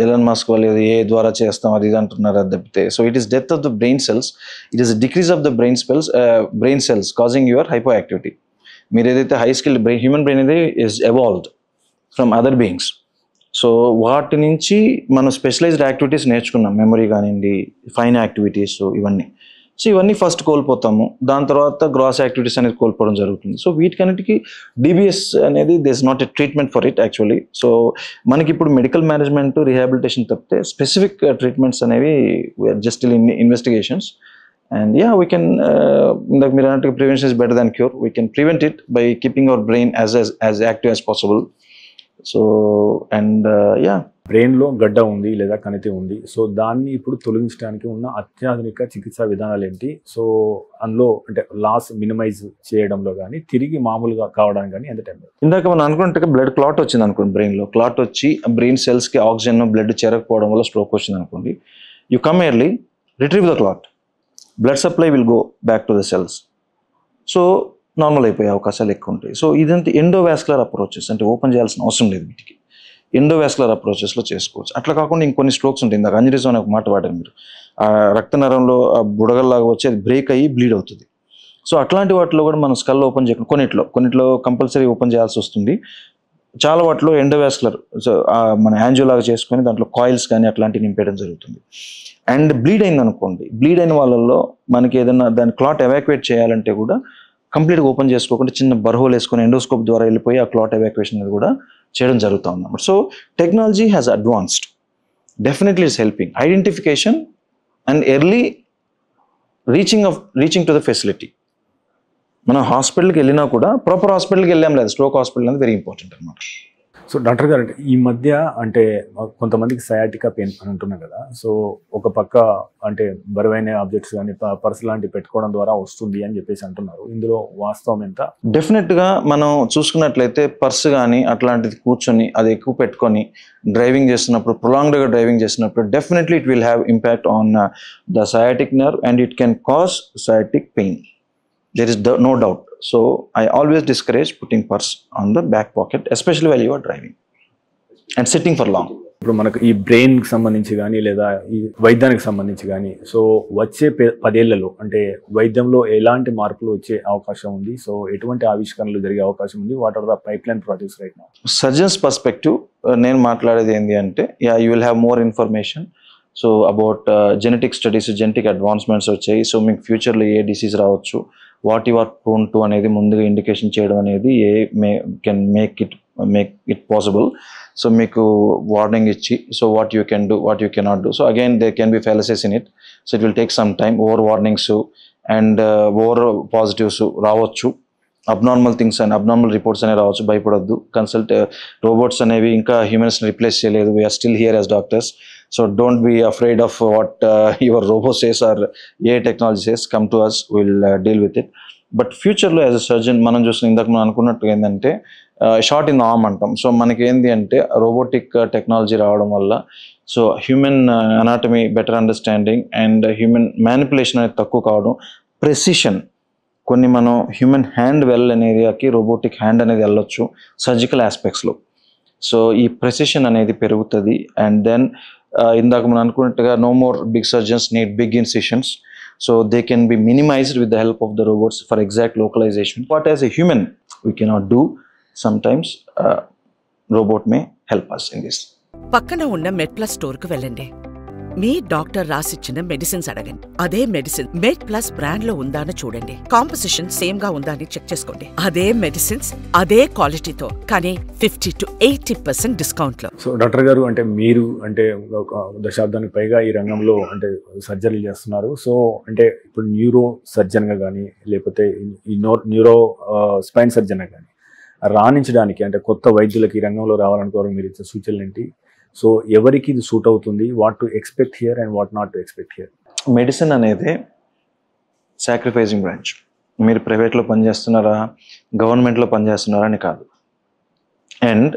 ఎలన్ మస్క్ వాళ్ళు ఏ ద్వారా చేస్తాం అది ఇది అంటున్నారు, అది తప్పితే. So it is death of the brain cells, it is decrease of the brain cells causing your hypo activity. మీరు ఏదైతే హై స్కిల్ హ్యూమన్ బ్రెయిన్ అనేది is evolved from other beings. So వాటి నుంచి మనం స్పెషలైజ్డ్ యాక్టివిటీస్ నేర్చుకున్నాం, మెమరీ కానివ్వండి, ఫైన్ యాక్టివిటీస్, ఇవన్నీ. సో ఇవన్నీ ఫస్ట్ కోల్పోతాము, దాని తర్వాత గ్రాస్ యాక్టివిటీస్ అనేది కోల్పోవడం జరుగుతుంది. సో వీటికన్నిటికీ డిబిఎస్ అనేది this not a treatment for it actually. So మనకి ఇప్పుడు మెడికల్ మేనేజ్మెంట్, రీహాబిలిటేషన్ తప్పితే స్పెసిఫిక్ ట్రీట్మెంట్స్ అనేవి just in investigations And yeah, we can, like Mirantic, prevention is better than cure. We can prevent it by keeping our brain as active as possible. So, and yeah. బ్రెయిన్లో గడ్డ ఉంది లేదా కణితి ఉంది, సో దాన్ని ఇప్పుడు తొలగించడానికి ఉన్న అత్యాధునిక చికిత్సా విధానాలు ఏంటి? సో అందులో అంటే లాస్ మినిమైజ్ చేయడంలో కానీ తిరిగి మామూలుగా కావడానికి కానీ ఎంత టైం? ఇందాక మనం అనుకుంటే బ్లడ్ క్లాట్ వచ్చింది అనుకోండి, బ్రెయిన్లో క్లాట్ వచ్చి బ్రెయిన్ సెల్స్కి ఆక్సిజన్ బ్లడ్ చేరకపోవడం వల్ల స్ట్రోక్ వచ్చింది అనుకోండి. You come early, retrieve the clot, blood supply will go back to the cells, so normal అయిపోయే అవకాశాలు ఎక్కువ ఉంటాయి. సో ఇదంతా ఎండోవాస్కులర్ అప్రోచెస్, అంటే ఓపెన్ చేయాల్సిన అవసరం లేదు వీటికి, ఎండోవాస్కులర్ అప్రోచెస్లో చేసుకోవచ్చు. అట్లా కాకుండా ఇంకొన్ని స్ట్రోక్స్ ఉంటాయి. ఇందాక అంజరీస్ అనే ఒక మాట వాడారు మీరు, రక్త నరంలో బుడగల్లాగా వచ్చి అది బ్రేక్ అయ్యి బ్లీడ్ అవుతుంది. సో అట్లాంటి వాటిలో కూడా మనం స్కల్ ఓపెన్ చేయకుండా కొన్నిట్లో కంపల్సరీ ఓపెన్ చేయాల్సి వస్తుంది. చాలా వాటిలో ఎండోవాస్కులర్, సో మన యాంజియో లాగా చేసుకొని దాంట్లో కాయిల్స్ కానీ అట్లాంటివి నింపేయడం జరుగుతుంది. అండ్ బ్లీడ్ అయింది అనుకోండి, బ్లీడ్ అయిన వాళ్ళల్లో మనకి ఏదైనా దాని క్లాట్ ఎవాక్యుయేట్ చేయాలంటే కూడా కంప్లీట్గా ఓపెన్ చేసుకోకుండా చిన్న బర్హోల్ వేసుకొని ఎండోస్కోప్ ద్వారా వెళ్ళిపోయి ఆ క్లాట్ ఎవాక్యుయేషన్ అనేది కూడా చేయడం జరుగుతూ ఉంది. So technology has advanced, definitely it's helping identification and early reaching to the facility. మనం హాస్పిటల్కి వెళ్ళినా కూడా ప్రాపర్ హాస్పిటల్కి వెళ్ళాం లేదు, స్ట్రోక్ హాస్పిటల్ అనేది వెరీ ఇంపార్టెంట్ అనమాట. సో డాక్టర్ గారు, అంటే ఈ మధ్య అంటే కొంతమందికి సయాటికా పెయిన్ అని అంటున్నాం కదా, సో ఒక పక్క అంటే బరువైన ఆబ్జెక్ట్స్ కానీ పర్స్ లాంటివి పెట్టుకోవడం ద్వారా వస్తుంది అని చెప్పేసి అంటున్నారు. ఇందులో వాస్తవం ఎంత? డెఫినెట్గా మనం చూసుకున్నట్లయితే పర్స్ కానీ అట్లాంటిది కూర్చొని అది ఎక్కువ పెట్టుకొని డ్రైవింగ్ చేస్తున్నప్పుడు, ప్రొలాంగ్డ్గా డ్రైవింగ్ చేస్తున్నప్పుడు definitely it will have impact on the sciatic nerve and it can cause sciatic pain. There is no doubt. So I always discourage putting purse on the back pocket, especially while you are driving and sitting for long. ఇప్పుడు మనకు ఈ బ్రెయిన్కి సంబంధించి కానీ లేదా ఈ వైద్యానికి సంబంధించి కానీ సో వచ్చే 10 ఏళ్లలో అంటే వైద్యంలో ఎలాంటి మార్పులు వచ్చే అవకాశం ఉంది? సో ఎటువంటి ఆవిష్కరణలు జరిగే అవకాశం ఉంది? What are the pipeline projects right now? Surgeons perspective నేను మాట్లాడేది ఏంటి అంటే, yeah you will have more information. So about genetic studies, genetic advancements వచ్చాయి. సో మీకు ఫ్యూచర్లో ఏ డిసీజ్ రావచ్చు, what you are prone to అనేది ముందుగా ఇండికేషన్ చేయడం అనేది can make it possible. So మీకు వార్నింగ్ ఇచ్చి, so what you can do, what you cannot do. So again they can be fallacies in it. So it will take some time. Over warnings and over positives రావచ్చు, abnormal things and abnormal reports అనేవి రావచ్చు. భయపడొద్దు. రోబోట్స్ అనేవి ఇంకా హ్యూమన్స్ని రిప్లేస్ చేయలేదు. We are still here as doctors. So don't be afraid of what your robot says or AI technology says. Come to us, we'll deal with it. But future లో యాజ్ అ సర్జన్ మనం చూసిన ఇందాక మనం అనుకున్నట్టు ఏంటంటే షార్ట్ ఇన్ ద ఆర్మ్ అంటాం. సో మనకి ఏంటి అంటే రోబోటిక్ టెక్నాలజీ రావడం వల్ల so human anatomy better understanding and human manipulation అనేది తక్కువ కావడం, ప్రెసిషన్, కొన్ని మనం హ్యూమన్ హ్యాండ్ వెళ్ళని ఏరియాకి రోబోటిక్ హ్యాండ్ అనేది వెళ్ళొచ్చు సర్జికల్ ఆస్పెక్ట్స్లో. సో ఈ ప్రెసిషన్ అనేది పెరుగుతుంది. అండ్ దెన్ ఇందాక మనం అనుకున్నట్టుగా no more big surgeons need big incisions. So they can be minimised with the help of the robots for exact localisation. What as a human we cannot do, sometimes robot may help us in this. పక్కన ఉన్న మెడ్ప్లస్ స్టోర్కు వెళ్ళండి. మీ డాక్టర్ రాసిచ్చిన మెడిసిన్స్ అడగండి. అదే మెడిసిన్ మెడ్ప్లస్ బ్రాండ్ లో ఉందా అని చూడండి. కాంపోజిషన్ సేమ్ గా ఉందా అని చెక్ చేసుకోండి. అదే మెడిసిన్స్ అదే క్వాలిటీతో కానీ 50 to 80% డిస్కౌంట్ లో. సో డాక్టర్ గారు, అంటే మీరు అంటే ఒక దశాబ్దానికి పైగా ఈ రంగంలో అంటే సర్జరీలు చేస్తున్నారు. సో అంటే ఇప్పుడు న్యూరో సర్జన్ గా కానీ లేకపోతే ఈ న్యూరో స్పైన్ సర్జన్ గా కానీ రాణించడానికి అంటే కొత్త వైద్యులకి ఈ రంగంలో రావాలనుకోవడం మీరు ఇచ్చే సూచనలు ఏంటి? సో ఎవరికి ఇది సూట్ అవుతుంది? What to expect here and what not to expect here? Medicine అనేది సాక్రిఫైసింగ్ బ్రాంచ్. మీరు ప్రైవేట్లో పనిచేస్తున్నారా, గవర్నమెంట్లో పనిచేస్తున్నారా అని కాదు. And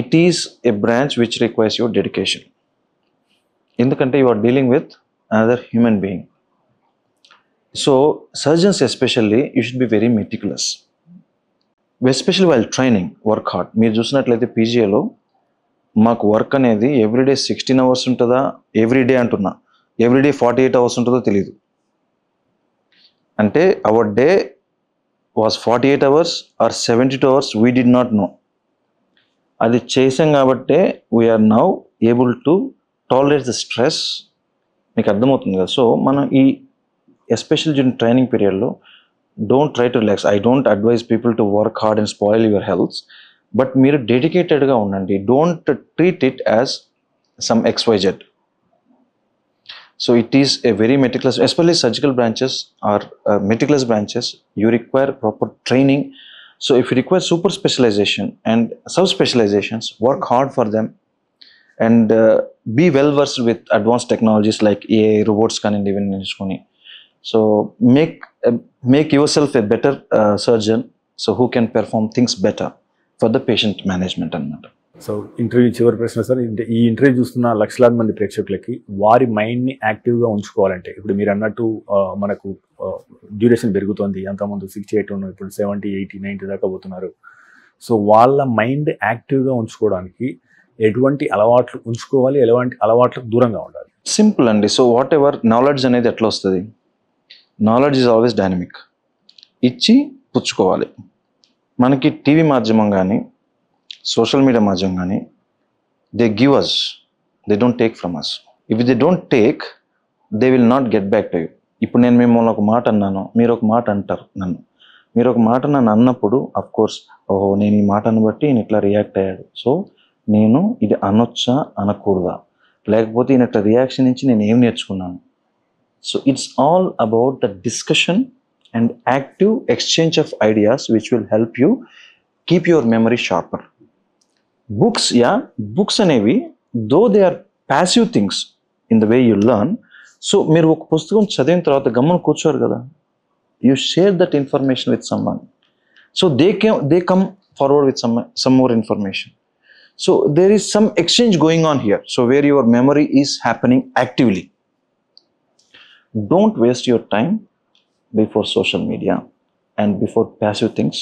it is a branch which requires your dedication. ఎందుకంటే you are dealing with another human being. So surgeons especially you should be very meticulous, especially while training, work hard. మీరు చూసినట్లయితే పీజీఏలో మాకు వర్క్ అనేది ఎవ్రీడే 16 hours ఉంటుందా, ఎవ్రీడే అంటున్నా, ఎవ్రీడే 48 hours ఉంటుందో తెలియదు. అంటే our day was 48 hours or 72 hours, we did not know. అది చేసాం కాబట్టే we are now able to tolerate the stress. మీకు అర్థమవుతుంది కదా. సో మనం ఈ ఎస్పెషల్ డ్యూరింగ్ ట్రైనింగ్ పీరియడ్లో don't try to relax. I don't advise people to work hard and spoil your health. But మీరు డెడికేటెడ్గా ఉండండి. Don't treat it as some XYZ. So it is a very meticulous, especially surgical branches or meticulous branches, you require proper training. So if you require super specialization and subspecializations, work hard for them and be well versed with advanced technologies like AI, robots can even నేర్చుకొని. So make yourself a better surgeon, so who can perform things better for the patient management అన్నమాట. సో ఇంటర్వ్యూ చివరి ప్రశ్న సార్, ఈ ఇంటర్వ్యూ చూస్తున్న లక్షలాది మంది ప్రేక్షకులకి వారి మైండ్ని యాక్టివ్గా ఉంచుకోవాలంటే, ఇప్పుడు మీరు అన్నట్టు మనకు డ్యూరేషన్ పెరుగుతుంది, అంతకుముందు 68 ఉన్న ఇప్పుడు 70, 80, 90 దాకా పోతున్నారు. సో వాళ్ళ మైండ్ యాక్టివ్గా ఉంచుకోవడానికి ఎటువంటి అలవాట్లు ఉంచుకోవాలి, ఎలాంటి అలవాట్లకు దూరంగా ఉండాలి? సింపుల్ అండి. సో వాట్ ఎవర్ నాలెడ్జ్ అనేది ఎట్లా వస్తుంది, నాలెడ్జ్ ఈజ్ ఆల్వేస్ డైనమిక్. ఇచ్చి పుచ్చుకోవాలి. మనకి టీవీ మాధ్యమం కానీ సోషల్ మీడియా మాధ్యమం కానీ they give us, they don't take from us. If they don't take, they will not get back to you. ఇప్పుడు నేను మిమ్మల్ని ఒక మాట అన్నాను, మీరు ఒక మాట అంటారు నన్ను. మీరు ఒక మాట నన్ను అన్నప్పుడు అఫ్కోర్స్, ఓహో నేను ఈ మాటను బట్టి ఈయన ఇట్లా రియాక్ట్ అయ్యాడు, సో నేను ఇది అనొచ్చా అనకూడదా, లేకపోతే ఈయన ఇట్లా రియాక్షన్ నుంచి నేను ఏం నేర్చుకున్నాను. So it's all about the discussion and active exchange of ideas which will help you keep your memory sharper. Books అనేవి though they are passive things in the way you learn. So మీరు ఒక పుస్తకం చదివిన తర్వాత గమ్మున కూర్చోరు కదా, you share that information with someone. So they come forward with some more information. So there is some exchange going on here, so where your memory is happening actively. Don't waste your time before social media and before passive things.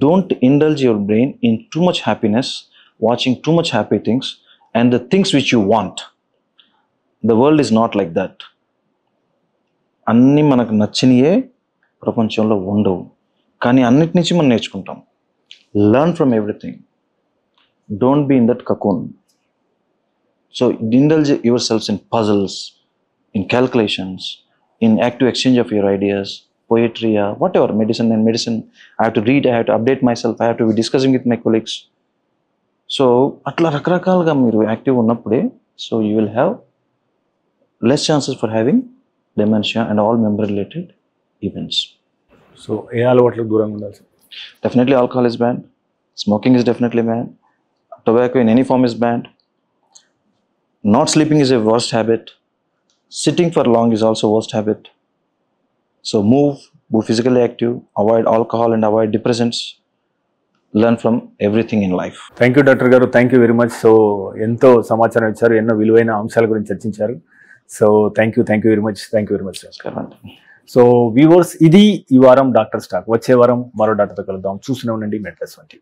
Don't indulge your brain in too much happiness, watching too much happy things and the things which you want. The world is not like that. అన్నీ మనకు నచ్చినయే ప్రపంచంలో ఉండవు, కానీ అన్నిటి నుంచి మనం నేర్చుకుంటాం. Learn from everything. Don't be in that cocoon. So indulge yourselves in puzzles, in calculations, in active exchange of your ideas, poetry, whatever, medicine. I have to read, I have to update myself, I have to be discussing with my colleagues. So atla రకరకాలుగా మీరు యాక్టివ్ ఉన్నప్పుడే, so you will have less chances for having dementia and all memory related events. So ఏ అలవాట్లకు దూరంగా ఉండాలి? Definitely alcohol is banned, smoking is definitely banned, tobacco in any form is banned, not sleeping is a worst habit, sitting for long is also worst habit. So be physically active, avoid alcohol and avoid depressants, learn from everything in life. Thank you doctor గారు, thank you very much. So ఎంతో సమాచారం ఇచ్చారు, ఎన్నో విలువైన అంశాల గురించి చర్చించారు. So thank you very much sir. So viewers, ఇది ఈ వారం డాక్టర్ స్టాక్. వచ్చే వారం మరో డాక్టర్తో కలుద్దాం. చూస్తూనే ఉండండి మెడ్ ప్లస్ 1.